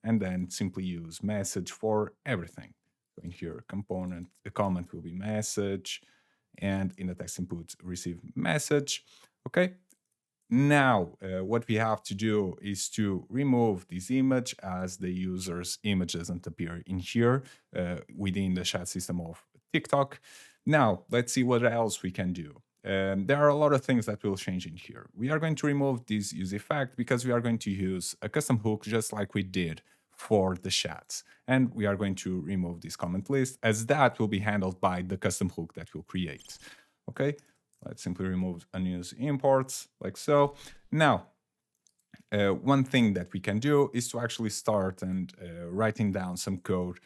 Speaker 1: and then simply use message for everything. So in here, component, the comment will be message, and in the text input, receive message. Okay. Now, what we have to do is to remove this image as the user's image doesn't appear in here within the chat system of TikTok. Now, let's see what else we can do. There are a lot of things that will change in here. We are going to remove this use effect because we are going to use a custom hook just like we did for the chats. And we are going to remove this comment list as that will be handled by the custom hook that we'll create. Okay. Let's simply remove unused imports like so. Now, one thing that we can do is to actually start and writing down some code,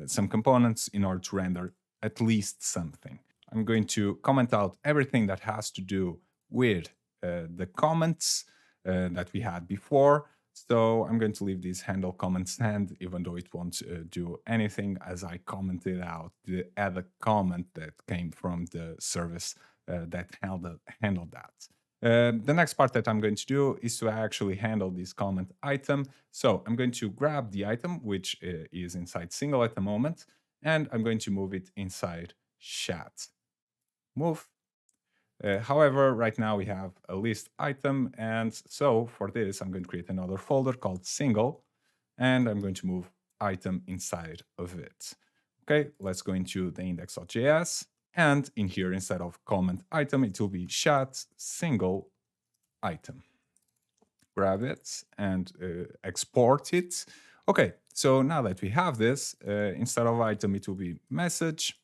Speaker 1: some components in order to render at least something. I'm going to comment out everything that has to do with the comments that we had before. So I'm going to leave this handle comment stand, even though it won't do anything, as I commented out the add comment that came from the service that handled that. The next part that I'm going to do is to actually handle this comment item. So I'm going to grab the item, which is inside single at the moment, and I'm going to move it inside chat. Move. However, right now we have a list item, and so for this, I'm going to create another folder called single, and I'm going to move item inside of it. Okay, let's go into the index.js, and in here, instead of comment item, it will be chat single item. Grab it and export it. Okay, so now that we have this, instead of item, it will be message.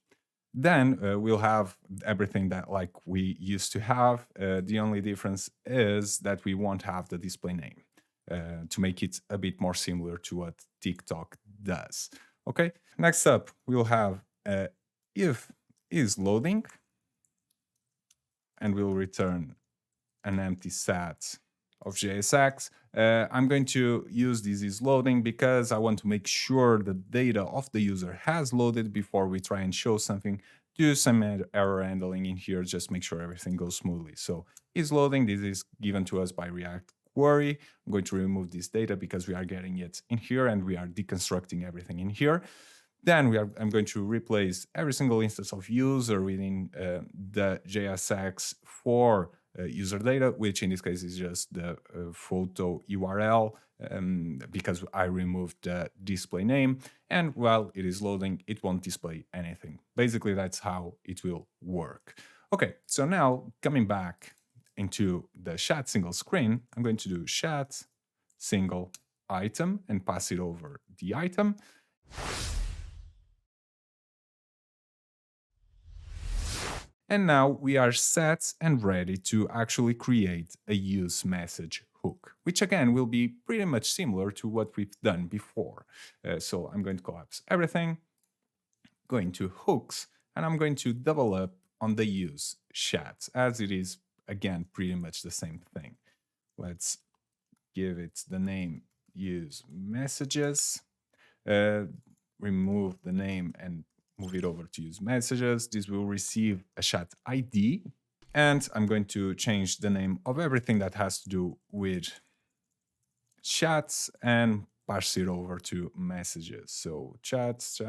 Speaker 1: Then we'll have everything that like we used to have. The only difference is that we won't have the display name to make it a bit more similar to what TikTok does. Okay, next up, we'll have if is loading, and we'll return an empty set of JSX. I'm going to use this is loading because I want to make sure the data of the user has loaded before we try and show something. Do some error handling in here, just make sure everything goes smoothly. So is loading, this is given to us by React query. I'm going to remove this data because we are getting it in here and we are deconstructing everything in here. Then I'm going to replace every single instance of user within the JSX for user data, which in this case is just the photo URL because I removed the display name. And while it is loading, it won't display anything. Basically, that's how it will work. Okay, so now coming back into the chat single screen, I'm going to do chat single item and pass it over the item. And now we are set and ready to actually create a use message hook, which again will be pretty much similar to what we've done before. So I'm going to collapse everything, going to hooks, and I'm going to double up on the use chats, as it is, again, pretty much the same thing. Let's give it the name use messages, remove the name and move it over to use messages. This will receive a chat ID. And I'm going to change the name of everything that has to do with chats and pass it over to messages. So chats,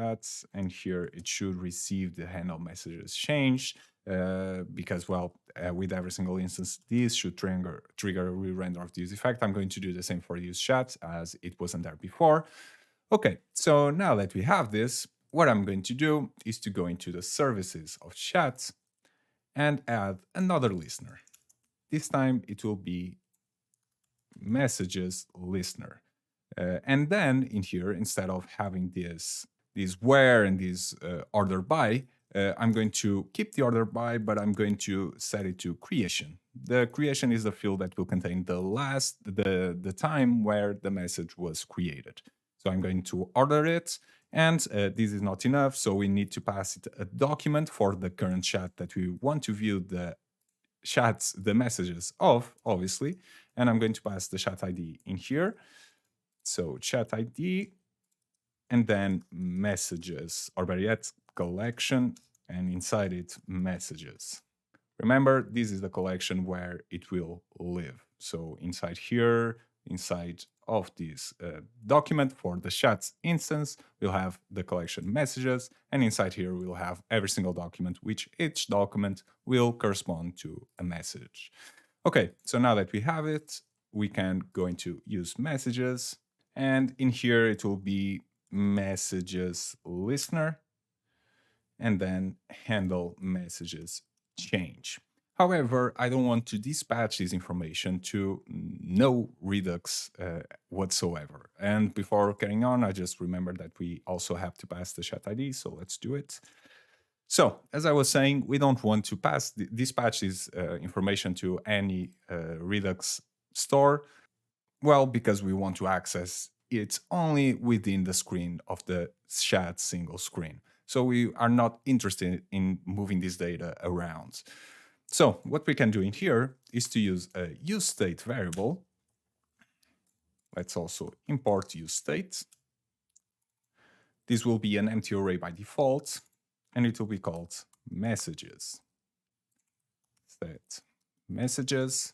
Speaker 1: and here it should receive the handle messages change because, well, with every single instance, this should trigger a re-render of the use effect. I'm going to do the same for use chat as it wasn't there before. Okay, so now that we have this, what I'm going to do is to go into the services of chats and add another listener. This time it will be messages listener. And then in here, instead of having this where and this order by, I'm going to keep the order by, but I'm going to set it to creation. The creation is the field that will contain the time where the message was created. So I'm going to order it, and this is not enough, so we need to pass it a document for the current chat that we want to view the messages of, obviously, and I'm going to pass the chat ID in here. So chat ID, and then messages, or better yet, collection, and inside it, messages. Remember, this is the collection where it will live. So inside here, inside of this document for the chats instance, we'll have the collection messages, and inside here we'll have every single document, which each document will correspond to a message. Okay, so now that we have it, we can go into use messages, and in here it will be messages listener, and then handle messages change. However, I don't want to dispatch this information to no redux whatsoever. And before carrying on, I just remembered that we also have to pass the chat ID, so let's do it. So, as I was saying, we don't want to dispatch this information to any redux store, well, because we want to access it only within the screen of the chat single screen. So we are not interested in moving this data around. So what we can do in here is to use a useState variable. Let's also import useState. This will be an empty array by default, and it will be called messages. Set messages.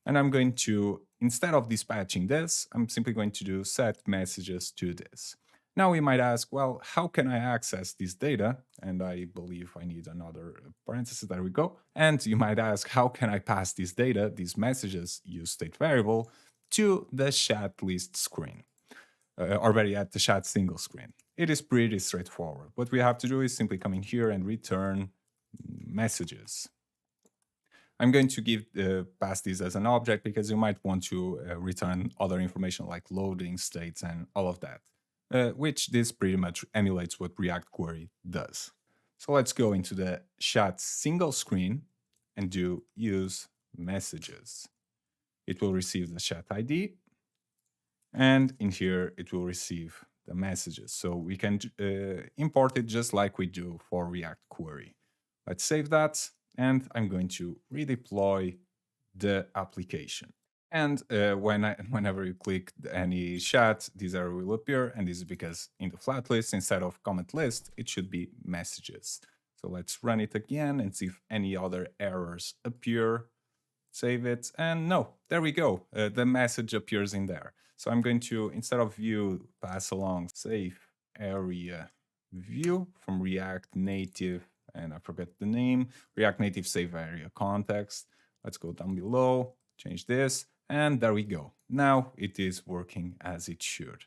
Speaker 1: And I'm going to, instead of dispatching this, I'm simply going to do set messages to this. Now we might ask, well, how can I access this data? And I believe I need another parenthesis, there we go. And you might ask, how can I pass this data, these messages, use state variable, to the chat list screen, or better yet, the chat single screen? It is pretty straightforward. What we have to do is simply come in here and return messages. I'm going to pass this as an object because you might want to return other information like loading states and all of that. Which this pretty much emulates what React Query does. So let's go into the chat single screen and do use messages. It will receive the chat ID, and in here it will receive the messages. So we can import it just like we do for React Query. Let's save that, and I'm going to redeploy the application. And whenever you click any chat, this error will appear, and this is because in the flat list, instead of comment list, it should be messages. So let's run it again and see if any other errors appear. Save it, and no, there we go. The message appears in there. So I'm going to, instead of view, pass along safe area view from React Native, and I forget the name, React Native save area context. Let's go down below, change this. And there we go. Now it is working as it should.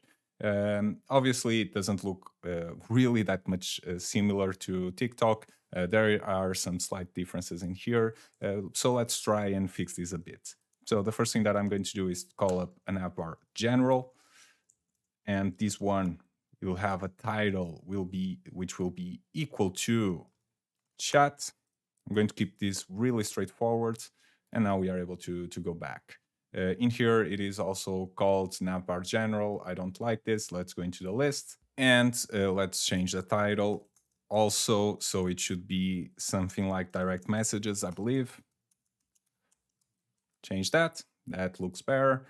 Speaker 1: Obviously, it doesn't look really that much similar to TikTok. There are some slight differences in here. So let's try and fix this a bit. So the first thing that I'm going to do is call up an appbar general. And this one will have a title which will be equal to chat. I'm going to keep this really straightforward. And now we are able to go back. In here, it is also called navbar general. I don't like this. Let's go into the list and let's change the title also. So it should be something like direct messages, I believe. Change that. That looks better.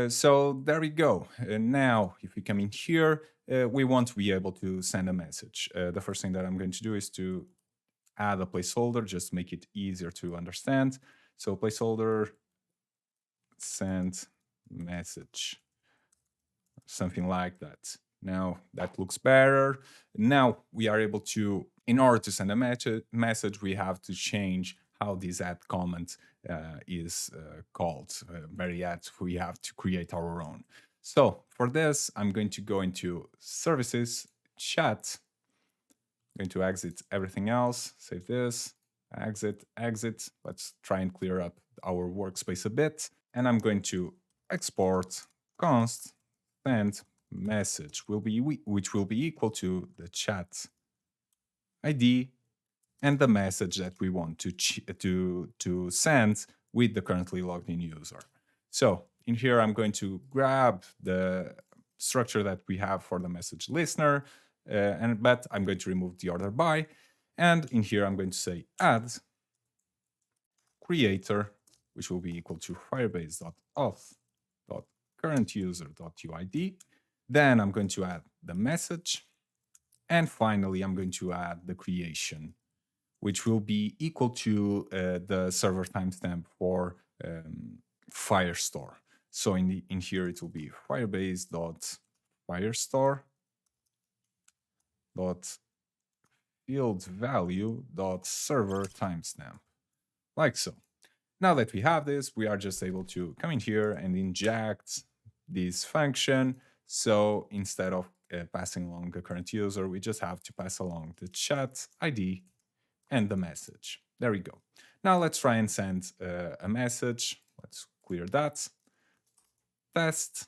Speaker 1: So there we go. Now, if we come in here, we want to be able to send a message. The first thing that I'm going to do is to add a placeholder, just to make it easier to understand. So placeholder, send message, something like that. Now that looks better. Now we are able to, in order to send a message, we have to change how this add comment is called. Better yet, we have to create our own. So for this, I'm going to go into services, chat. I'm going to exit everything else, save this, exit, exit. Let's try and clear up our workspace a bit. And I'm going to export const send message which will be equal to the chat ID and the message that we want to send with the currently logged in user. So in here, I'm going to grab the structure that we have for the message listener, but I'm going to remove the order by. And in here, I'm going to say add creator, which will be equal to firebase.auth.currentUser.uid. Then I'm going to add the message. And finally, I'm going to add the creation, which will be equal to the server timestamp for Firestore. So in here, it will be firebase.firestore.fieldValue.server timestamp, like so. Now that we have this, we are just able to come in here and inject this function. So instead of passing along the current user, we just have to pass along the chat ID and the message. There we go. Now let's try and send a message. Let's clear that. Test,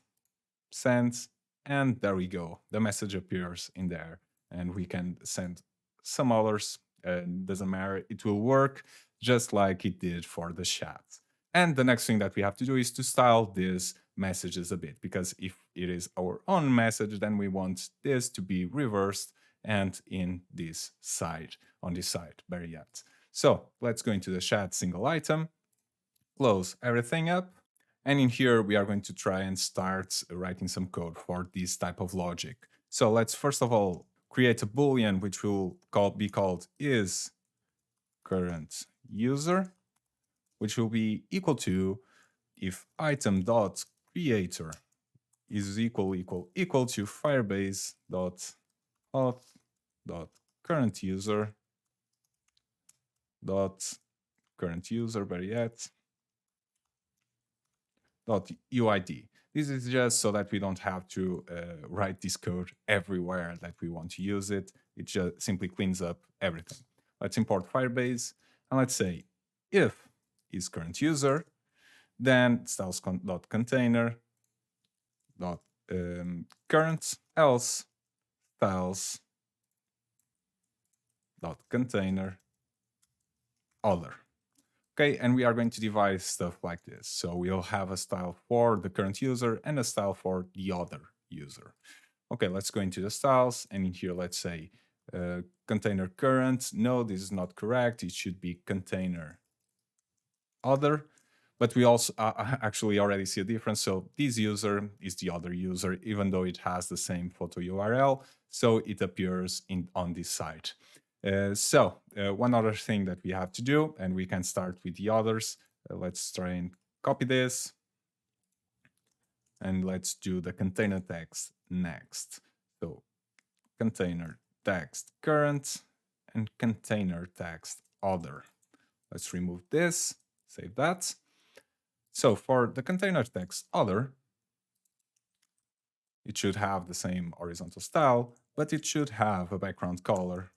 Speaker 1: send, and there we go. The message appears in there, and we can send some others. Doesn't matter, it will work just like it did for the chat. And the next thing that we have to do is to style these messages a bit, because if it is our own message, then we want this to be reversed and in this side, on this side, better yet. So let's go into the chat single item, close everything up. And in here, we are going to try and start writing some code for this type of logic. So let's first of all create a Boolean, which will be called is current user, which will be equal to if item.creator is equal to firebase.auth.current user, better yet, .uid. This is just so that we don't have to write this code everywhere that we want to use it. It just simply cleans up everything. Let's import Firebase, and let's say if is current user, then styles.container current else styles.container other. Okay, and we are going to divide stuff like this. So we'll have a style for the current user and a style for the other user. Okay, let's go into the styles, and in here, let's say container current. No, this is not correct. It should be container other. But we also actually already see a difference. So this user is the other user, even though it has the same photo URL. So it appears on this site. One other thing that we have to do, and we can start with the others. Let's try and copy this. And let's do the container text next. So container text current and container text other. Let's remove this, save that. So for the container text other, it should have the same horizontal style, but it should have a background color,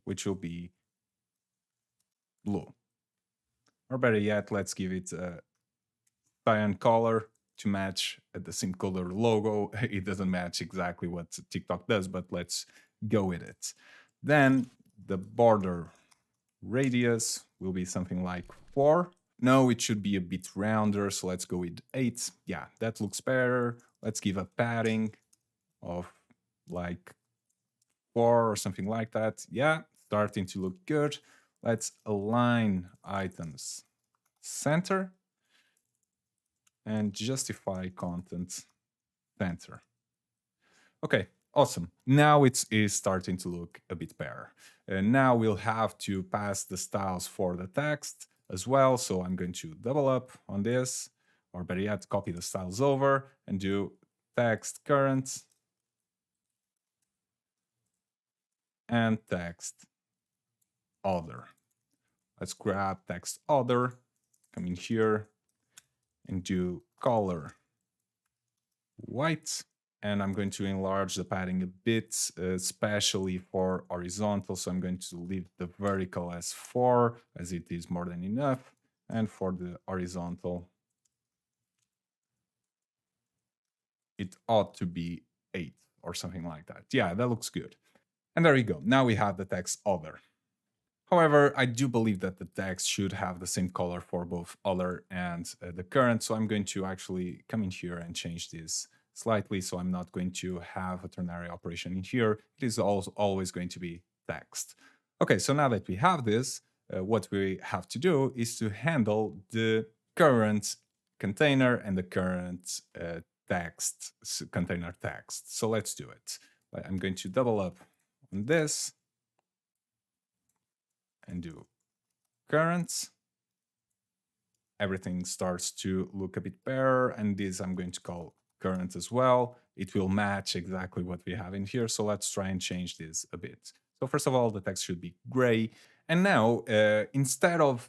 Speaker 1: which will be blue. Or better yet, let's give it a cyan color to match the SimCoder logo. It doesn't match exactly what TikTok does, but let's go with it. Then the border radius will be something like 4. No, it should be a bit rounder, so let's go with 8. Yeah, that looks better. Let's give a padding of like 4 or something like that. Yeah, starting to look good. Let's align items center. and justify content center. Okay, awesome. Now it is starting to look a bit better. And now we'll have to pass the styles for the text as well. So I'm going to double up on this, or better yet, copy the styles over and do text current and text other. Let's grab text other, come in here and do color white. And I'm going to enlarge the padding a bit, especially for horizontal. So I'm going to leave the vertical as 4, as it is more than enough. And for the horizontal, it ought to be 8 or something like that. Yeah, that looks good. And there you go. Now we have the text other. However, I do believe that the text should have the same color for both other and the current. So I'm going to actually come in here and change this slightly. So I'm not going to have a ternary operation in here. It is also always going to be text. Okay, so now that we have this, what we have to do is to handle the current container and the current text, container text. So let's do it. I'm going to double up on this and do current. Everything starts to look a bit better, and this I'm going to call current as well. It will match exactly what we have in here, so let's try and change this a bit. So first of all, the text should be gray, and now instead of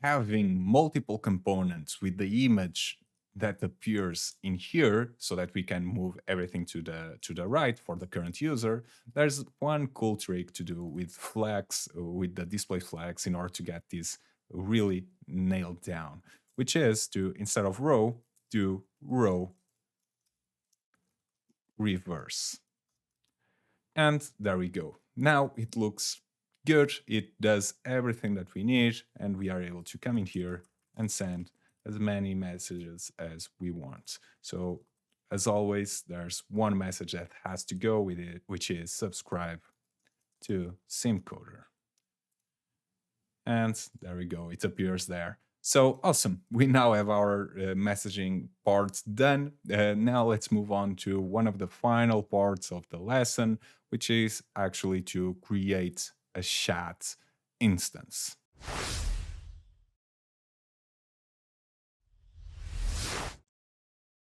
Speaker 1: having multiple components with the image that appears in here so that we can move everything to the right for the current user, there's one cool trick to do with flags, with the display flags, in order to get this really nailed down, which is to, instead of row, do row reverse. And there we go. Now it looks good. It does everything that we need, and we are able to come in here and send as many messages as we want. So as always, there's one message that has to go with it, which is subscribe to SimCoder. And there we go, it appears there. So awesome, we now have our messaging parts done. Now let's move on to one of the final parts of the lesson, which is actually to create a chat instance.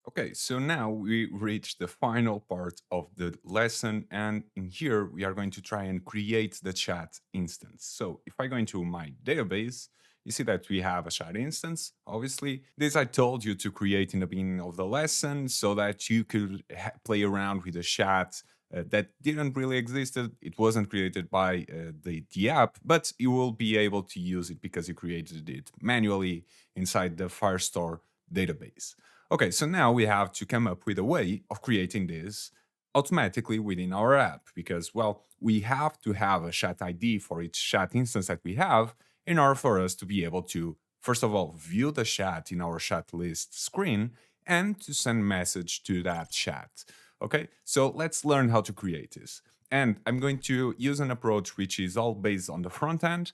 Speaker 1: Okay, so now we reached the final part of the lesson, and in here we are going to try and create the chat instance. So if I go into my database, you see that we have a chat instance, obviously. This I told you to create in the beginning of the lesson so that you could play around with the chat that didn't really exist. It wasn't created by the app, but you will be able to use it because you created it manually inside the Firestore database. Okay, so now we have to come up with a way of creating this automatically within our app because, well, we have to have a chat ID for each chat instance that we have in order for us to be able to, first of all, view the chat in our chat list screen and to send message to that chat. Okay, so let's learn how to create this. And I'm going to use an approach which is all based on the front end.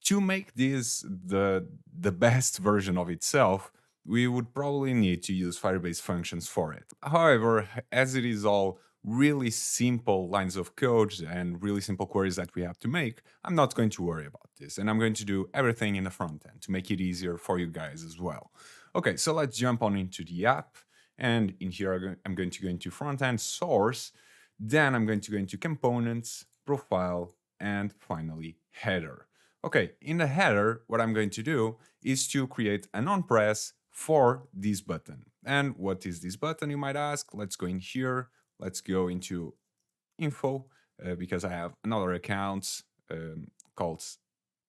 Speaker 1: To make this the best version of itself, we would probably need to use Firebase functions for it. However, as it is all really simple lines of code and really simple queries that we have to make, I'm not going to worry about this. And I'm going to do everything in the front end to make it easier for you guys as well. Okay, so let's jump on into the app. And in here, I'm going to go into front end source. Then I'm going to go into components, profile, and finally header. Okay, in the header, what I'm going to do is to create an on-press for this button. And what is this button, you might ask? Let's go in here. Let's go into info because I have another account called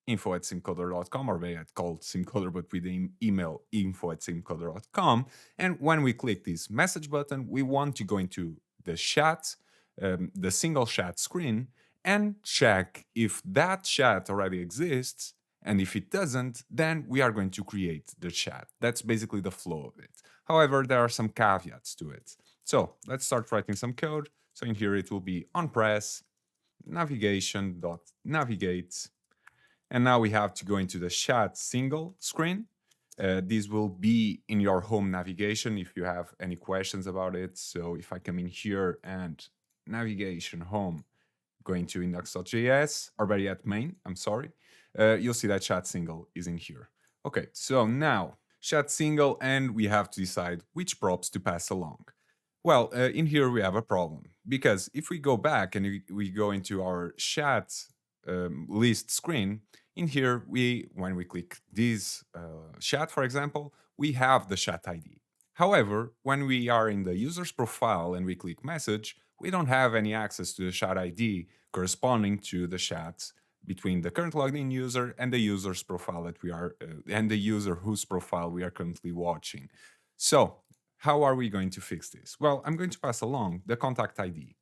Speaker 1: info@simcoder.com, or maybe called SimCoder, but with the email info@simcoder.com. And when we click this message button, we want to go into the chat, the single chat screen, and check if that chat already exists. And if it doesn't, then we are going to create the chat. That's basically the flow of it. However, there are some caveats to it. So let's start writing some code. So in here, it will be onPress, navigation.navigate. And now we have to go into the chat single screen. This will be in your home navigation if you have any questions about it. So if I come in here and navigation home, going to index.js, or better yet main, I'm sorry, you'll see that chat single is in here. Okay, so now chat single, and we have to decide which props to pass along. Well, in here we have a problem, because if we go back and we go into our chat list screen, in here, when we click this chat, for example, we have the chat ID. However, when we are in the user's profile and we click message, we don't have any access to the chat ID corresponding to the chats between the current logged in user and the user's profile that we are, and the user whose profile we are currently watching. So how are we going to fix this? Well, I'm going to pass along the contact ID.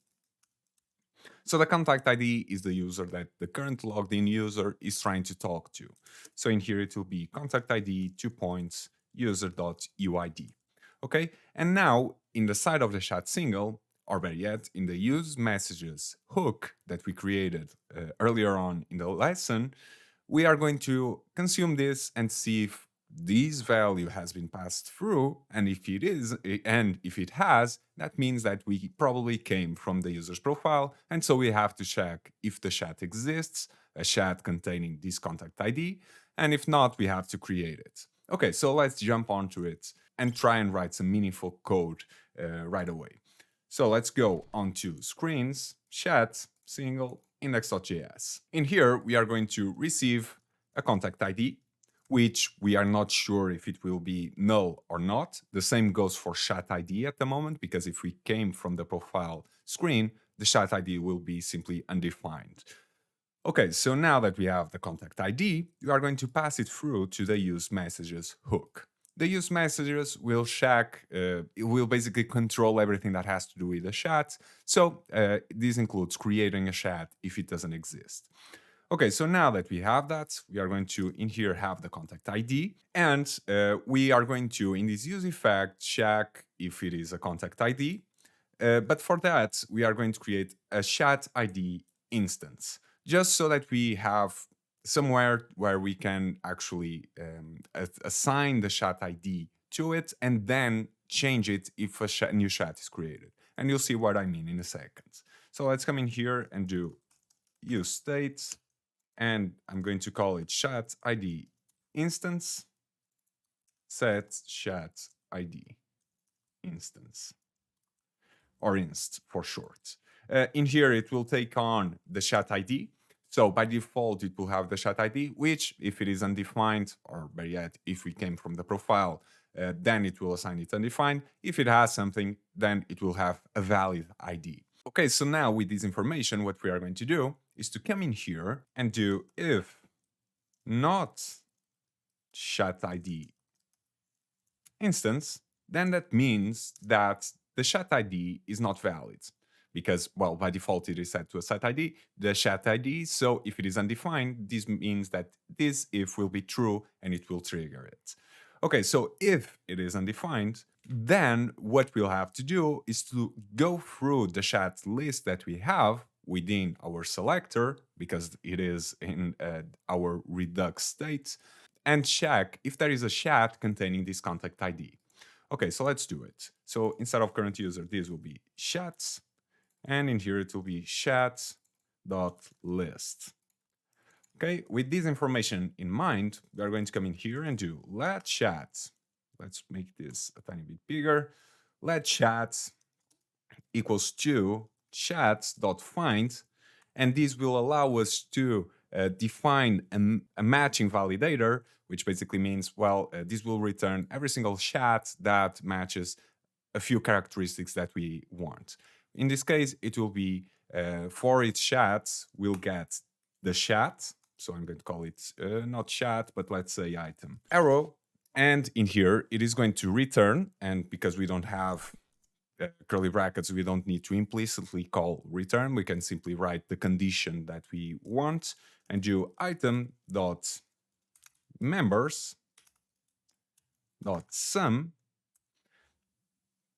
Speaker 1: So the contact ID is the user that the current logged in user is trying to talk to. So in here, it will be contact ID 2 points user.uid. Okay, and now in the side of the chat single, or better yet, in the use messages hook that we created earlier on in the lesson, we are going to consume this and see if this value has been passed through, and if it is, and if it has, that means that we probably came from the user's profile, and so we have to check if the chat exists, a chat containing this contact ID, and if not, we have to create it. Okay, so let's jump onto it and try and write some meaningful code right away. So let's go onto screens, chat, single, index.js. In here, we are going to receive a contact ID, which we are not sure if it will be null or not. The same goes for chat ID at the moment, because if we came from the profile screen, the chat ID will be simply undefined. Okay, so now that we have the contact ID, we are going to pass it through to the use messages hook. The use messages will check, it will basically control everything that has to do with the chat. So this includes creating a chat if it doesn't exist. Okay, so now that we have that, we are going to, in here, have the contact ID, and we are going to, in this use effect, check if it is a contact ID. But for that, we are going to create a chat ID instance, just so that we have somewhere where we can actually assign the chat ID to it and then change it if a new chat is created. And you'll see what I mean in a second. So let's come in here and do use state, and I'm going to call it chat ID instance, set chat ID instance, or inst for short. In here, it will take on the chat ID. So by default, it will have the chat ID, which if it is undefined, or better yet, if we came from the profile, then it will assign it undefined. If it has something, then it will have a valid ID. Okay, so now with this information, what we are going to do is to come in here and do if not chat ID instance, then that means that the chat ID is not valid, because, well, by default it is set to a set ID, the chat ID. So if it is undefined, this means that this if will be true and it will trigger it. Okay, so if it is undefined, then what we'll have to do is to go through the chat list that we have within our selector, because it is in our redux state, and check if there is a chat containing this contact ID. Okay, so let's do it. So instead of current user, this will be chats, and in here it will be chats.list. Okay, with this information in mind, we are going to come in here and do let chat. Let's make this a tiny bit bigger. Let chat equals to chats.find, and this will allow us to define a matching validator, which basically means, well, this will return every single chat that matches a few characteristics that we want. In this case, it will be for each chat, we'll get the chat. So I'm going to call it not chat, but let's say item arrow. And in here, it is going to return. And because we don't have curly brackets, we don't need to implicitly call return. We can simply write the condition that we want and do item.members.sum.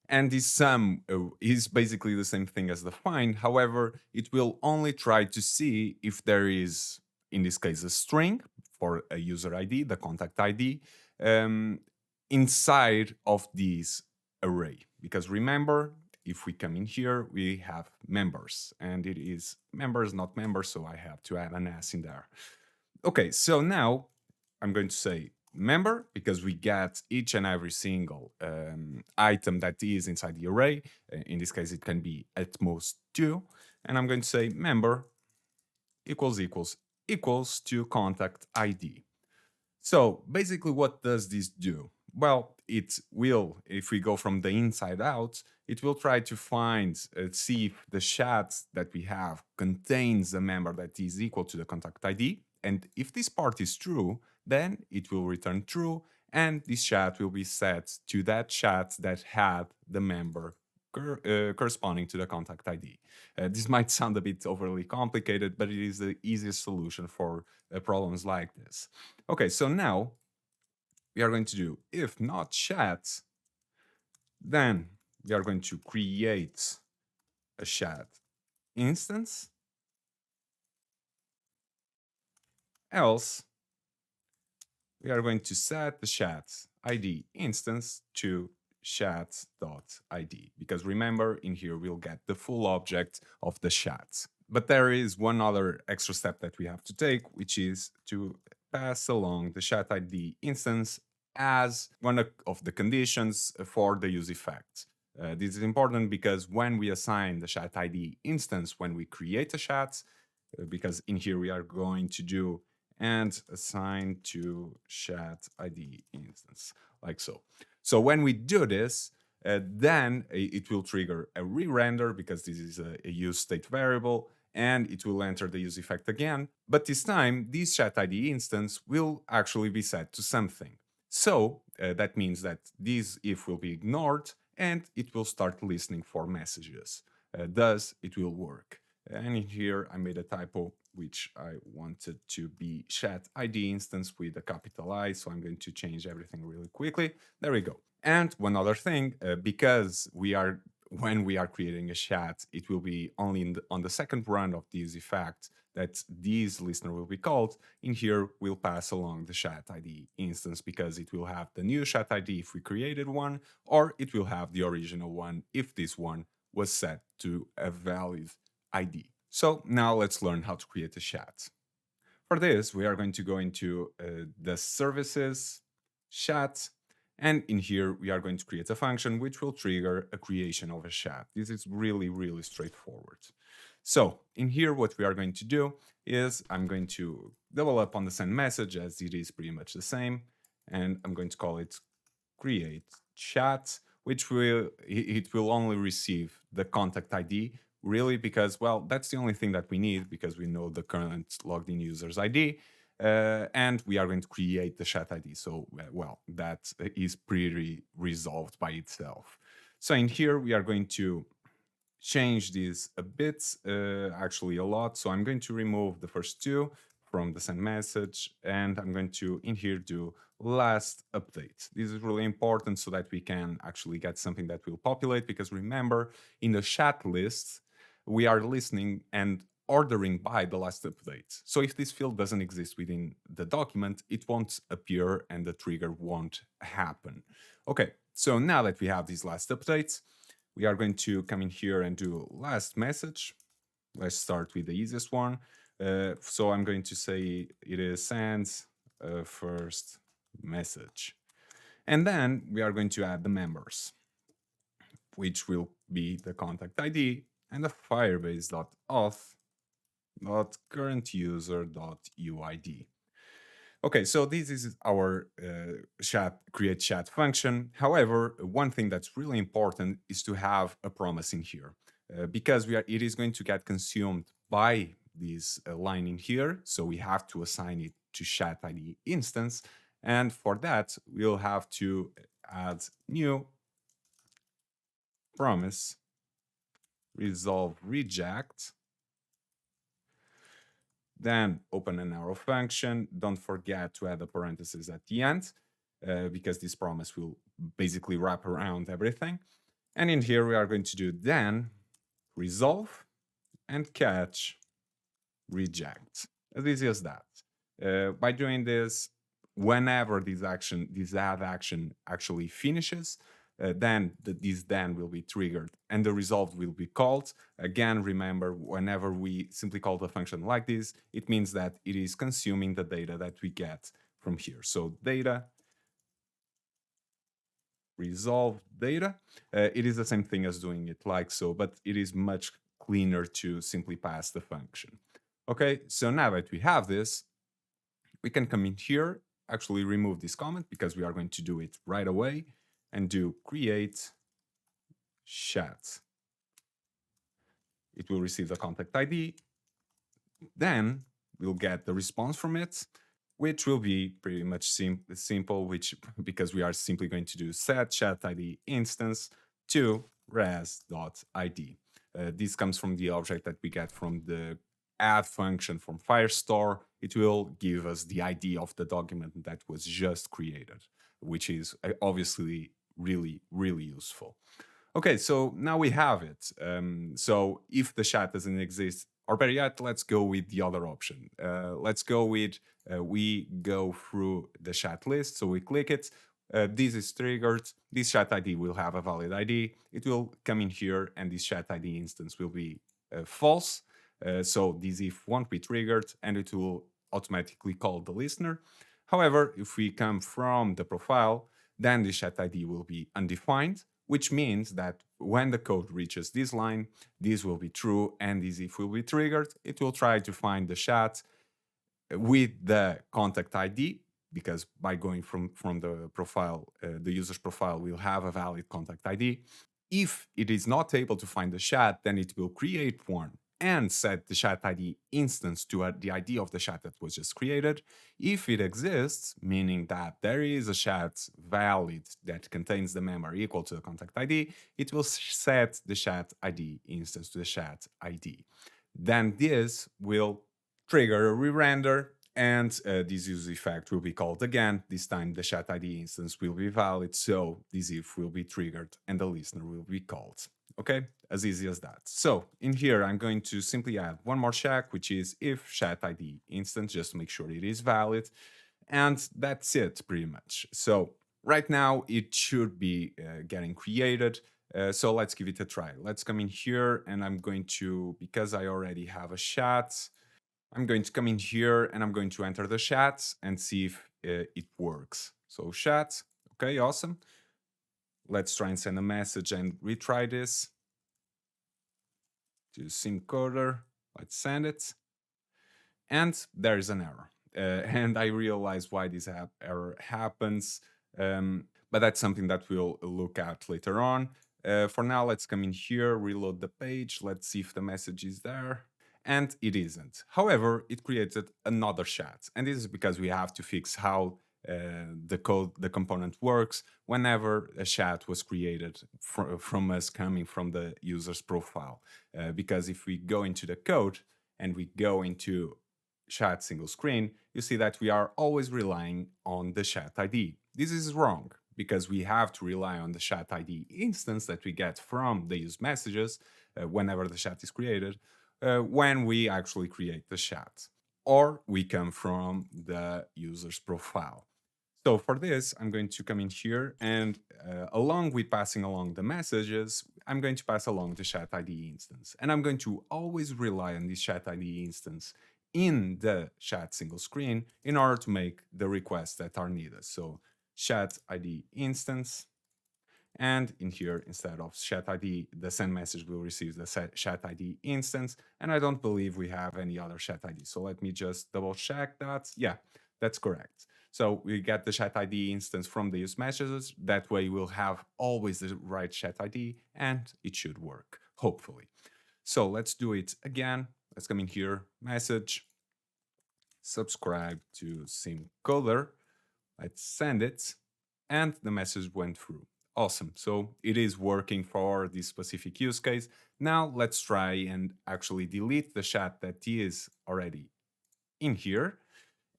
Speaker 1: And this sum is basically the same thing as the find. However, it will only try to see if there is, in this case, a string for a user ID, the contact ID, um, inside of this array. Because remember, if we come in here, we have members, and it is members, not members, so I have to add an S in there. Okay, so now I'm going to say member because we get each and every single item that is inside the array. In this case, it can be at most 2. And I'm going to say member equals to contact ID. So basically, what does this do? Well, it will, if we go from the inside out, it will try to find, see if the chat that we have contains a member that is equal to the contact ID. And if this part is true, then it will return true, and this chat will be set to that chat that had the member corresponding to the contact ID. This might sound a bit overly complicated, but it is the easiest solution for problems like this. Okay, so now we are going to do if not chat, then we are going to create a chat instance, else we are going to set the chat ID instance to chat.id, because remember, in here we'll get the full object of the chat. But there is one other extra step that we have to take, which is to pass along the chat ID instance as one of the conditions for the use effect. This is important because when we assign the chat ID instance, when we create a chat, because in here we are going to do and assign to chat ID instance, like so. So when we do this, then it will trigger a re-render because this is a use state variable, and it will enter the use effect again. But this time, this chat ID instance will actually be set to something. So that means that this if will be ignored, and it will start listening for messages. Thus, it will work. And in here, I made a typo, which I wanted to be chat ID instance with a capital I. So I'm going to change everything really quickly. There we go. And one other thing, because when we are creating a chat, it will be only on the second run of this effect that this listener will be called. In here, we'll pass along the chat ID instance because it will have the new chat ID if we created one, or it will have the original one if this one was set to a valid ID. So now let's learn how to create a chat. For this, we are going to go into the services chat, and in here we are going to create a function which will trigger a creation of a chat. This is really, really straightforward. So in here, what we are going to do is I'm going to double up on the send message as it is pretty much the same, and I'm going to call it create chat, which will only receive the contact ID, really, because, well, that's the only thing that we need because we know the current logged in user's ID, and we are going to create the chat ID. So, well, that is pretty resolved by itself. So in here, we are going to change this a bit, actually a lot. So I'm going to remove the first two from the send message, and I'm going to, in here, do last update. This is really important so that we can actually get something that will populate, because remember, in the chat list, we are listening and ordering by the last update. So if this field doesn't exist within the document, it won't appear and the trigger won't happen. Okay, so now that we have these last updates, we are going to come in here and do last message. Let's start with the easiest one. So I'm going to say it is sends first message. And then we are going to add the members, which will be the contact ID and the firebase.auth.currentuser.uid. Okay, so this is our create chat function. However, one thing that's really important is to have a promise in here, because it is going to get consumed by this line in here. So we have to assign it to chat ID instance. And for that, we'll have to add new promise resolve reject, then open an arrow function. Don't forget to add a parenthesis at the end, because this promise will basically wrap around everything. And in here, we are going to do then resolve and catch reject. As easy as that. By doing this, whenever this add action actually finishes, then this then will be triggered and the result will be called. Again, remember, whenever we simply call the function like this, it means that it is consuming the data that we get from here. So data resolve data. It is the same thing as doing it like so, but it is much cleaner to simply pass the function. Okay, so now that we have this, we can come in here, actually remove this comment because we are going to do it right away, and do create chat. It will receive the contact ID. Then we'll get the response from it, which will be pretty much simple, which because we are simply going to do set chat ID instance to res.id. This comes from the object that we get from the add function from Firestore. It will give us the ID of the document that was just created, which is obviously really, really useful. Okay, so now we have it. So if the chat doesn't exist, or better yet, let's go with the other option. Let's go with, we go through the chat list. So we click it. This is triggered. This chat ID will have a valid ID. It will come in here and this chat ID instance will be false. So this if won't be triggered and it will automatically call the listener. However, if we come from the profile, then the chat ID will be undefined, which means that when the code reaches this line, this will be true and this if will be triggered. It will try to find the chat with the contact ID, because by going from the profile, the user's profile will have a valid contact ID. If it is not able to find the chat, then it will create one and set the chat ID instance to the ID of the chat that was just created. If it exists, meaning that there is a chat valid that contains the member equal to the contact ID, it will set the chat ID instance to the chat ID. Then this will trigger a re-render, and this use effect will be called again. This time the chat ID instance will be valid, so this if will be triggered and the listener will be called. Okay, as easy as that. So in here, I'm going to simply add one more check, which is if chat ID instance, just to make sure it is valid. And that's it pretty much. So right now it should be getting created. So let's give it a try. Let's come in here and I'm going to, because I already have a chat, I'm going to come in here and I'm going to enter the chat and see if it works. So chat, okay, awesome. Let's try and send a message and retry this to SimCoder. Let's send it. And there is an error. And I realize why this error happens. But that's something that we'll look at later on. For now, let's come in here, reload the page. Let's see if the message is there. And it isn't. However, it created another chat. And this is because we have to fix how the component works whenever a chat was created from us coming from the user's profile. Because if we go into the code and we go into chat single screen, you see that we are always relying on the chat ID. This is wrong, because we have to rely on the chat ID instance that we get from the use messages whenever the chat is created, when we actually create the chat, or we come from the user's profile. So for this, I'm going to come in here and along with passing along the messages, I'm going to pass along the chat ID instance. And I'm going to always rely on this chat ID instance in the chat single screen in order to make the requests that are needed. So chat ID instance. And in here, instead of chat ID, the send message will receive the chat ID instance. And I don't believe we have any other chat ID. So let me just double check that. Yeah, that's correct. So we get the chat ID instance from the use messages. That way we'll have always the right chat ID and it should work, hopefully. So let's do it again. Let's come in here, message, subscribe to SimCoder. Let's send it. And the message went through. Awesome. So it is working for this specific use case. Now let's try and actually delete the chat that is already in here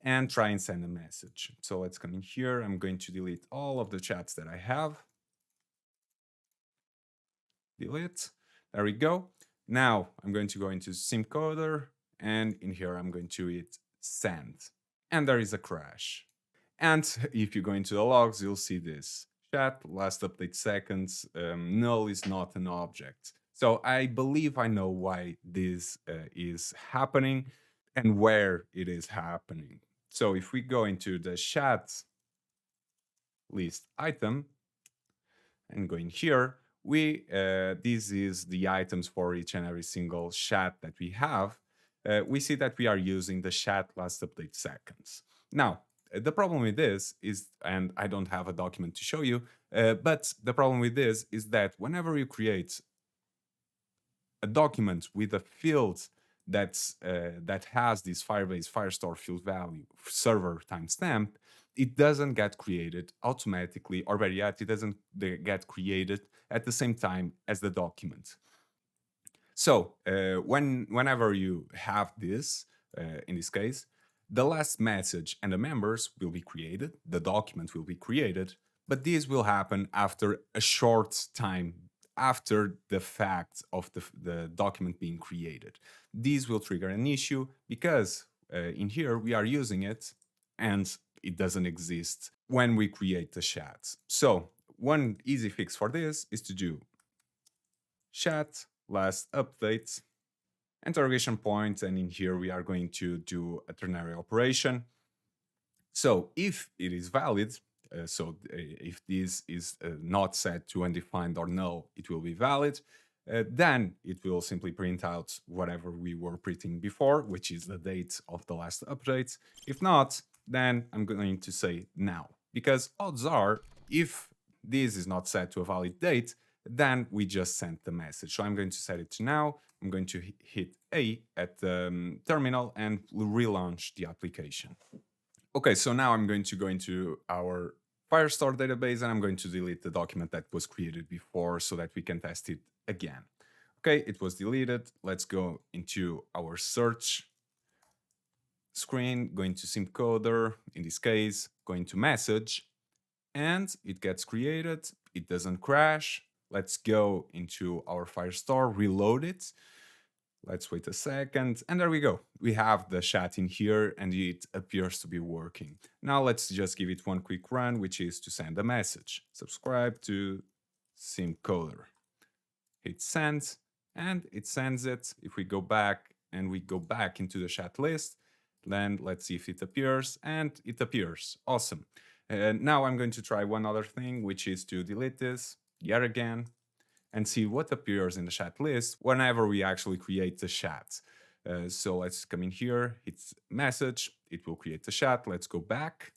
Speaker 1: and try and send a message. So let's come in here. I'm going to delete all of the chats that I have. Delete. There we go. Now I'm going to go into SimCoder and in here I'm going to hit send. And there is a crash. And if you go into the logs, you'll see this. Chat, last update seconds, null is not an object. So I believe I know why this is happening and where it is happening. So if we go into the chat list item and go in here, this is the items for each and every single chat that we have. We see that we are using the chat last update seconds. Now, the problem with this is, and I don't have a document to show you, but the problem with this is that whenever you create a document with a field that has this Firebase Firestore field value server timestamp, it doesn't get created automatically, or better yet, it doesn't get created at the same time as the document. So whenever you have this, in this case, the last message and the members will be created, the document will be created, but this will happen after a short time after the fact of the document being created. This will trigger an issue because in here we are using it and it doesn't exist when we create the chat. So one easy fix for this is to do chat last update interrogation point, and in here we are going to do a ternary operation. So if it is valid, if this is not set to undefined or null, it will be valid. Then it will simply print out whatever we were printing before, which is the date of the last update. If not, then I'm going to say now, because odds are, if this is not set to a valid date, then we just sent the message. So I'm going to set it to now. I'm going to hit A at the terminal and relaunch the application. Okay, so now I'm going to go into our Firestore database and I'm going to delete the document that was created before so that we can test it again. Okay, it was deleted. Let's go into our search screen, going to SimCoder, in this case, going to message, and it gets created. It doesn't crash. Let's go into our Firestore, reload it. Let's wait a second, and there we go. We have the chat in here and it appears to be working. Now let's just give it one quick run, which is to send a message. Subscribe to SimCoder. Hit send, and it sends it. If we go back and we go back into the chat list, then let's see if it appears, and it appears. Awesome. Now I'm going to try one other thing, which is to delete this yet again and see what appears in the chat list whenever we actually create the chat. So let's come in here, hit message, it will create the chat. Let's go back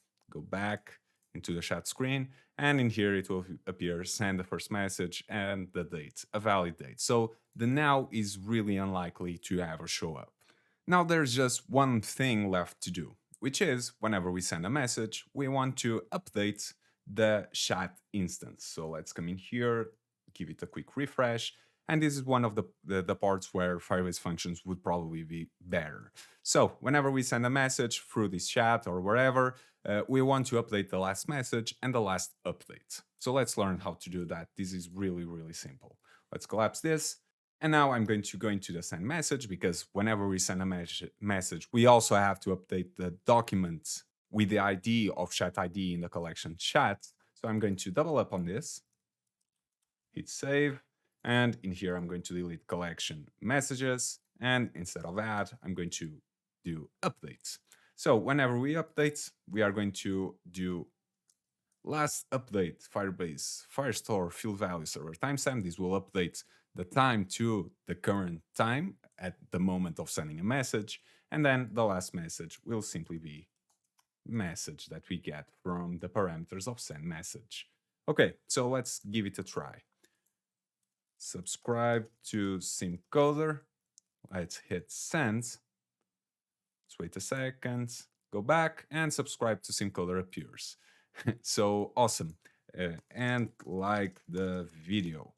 Speaker 1: into the chat screen, and in here it will appear send the first message and the date, a valid date. So the now is really unlikely to ever show up. Now there's just one thing left to do, which is whenever we send a message, we want to update the chat instance. So let's come in here, give it a quick refresh, and this is one of the parts where Firebase functions would probably be better. So whenever we send a message through this chat or wherever, we want to update the last message and the last update. So let's learn how to do that. This is really, really simple. Let's collapse this. And now I'm going to go into the send message, because whenever we send a message, we also have to update the document with the ID of chat ID in the collection chat. So I'm going to double up on this, hit save, and in here I'm going to delete collection messages, and instead of add, I'm going to do updates. So whenever we update, we are going to do last update Firebase Firestore field value server timestamp. This will update the time to the current time at the moment of sending a message, and then the last message will simply be message that we get from the parameters of send message. Okay, so let's give it a try. Subscribe to SimCoder. Let's hit send. Let's wait a second, go back, and subscribe to SimCoder appears. So awesome. And like the video.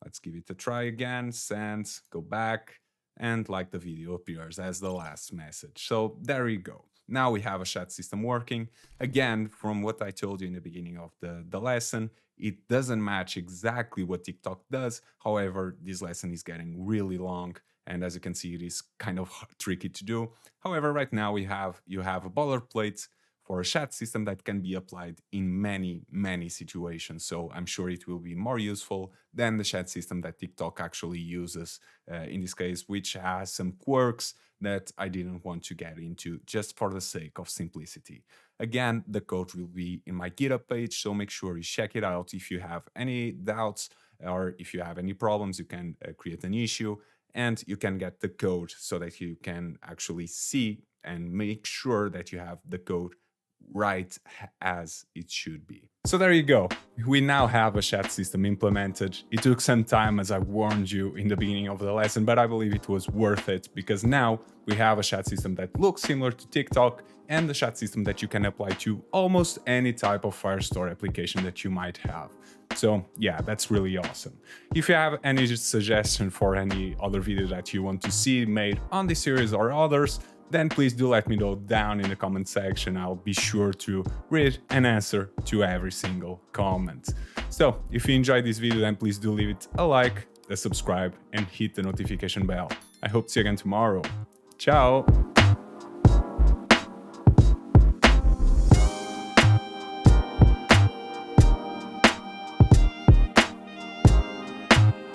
Speaker 1: Let's give it a try again, send, go back, and like the video appears as the last message. So there you go. Now we have a chat system working. Again, from what I told you in the beginning of the lesson, it doesn't match exactly what TikTok does. However, this lesson is getting really long, and as you can see, it is kind of tricky to do. However, right now you have a boilerplate for a chat system that can be applied in many situations. So I'm sure it will be more useful than the chat system that TikTok actually uses in this case, which has some quirks that I didn't want to get into just for the sake of simplicity. Again, the code will be in my GitHub page, so make sure you check it out. If you have any doubts or if you have any problems, you can create an issue and you can get the code so that you can actually see and make sure that you have the code right as it should be. So there you go. We now have a chat system implemented. It took some time, as I warned you in the beginning of the lesson, but I believe it was worth it because now we have a chat system that looks similar to TikTok and the chat system that you can apply to almost any type of Firestore application that you might have. So yeah, that's really awesome. If you have any suggestion for any other video that you want to see made on this series or others, then please do let me know down in the comment section. I'll be sure to read and answer to every single comment. So if you enjoyed this video, then please do leave it a like, a subscribe, and hit the notification bell. I hope to see you again tomorrow. Ciao!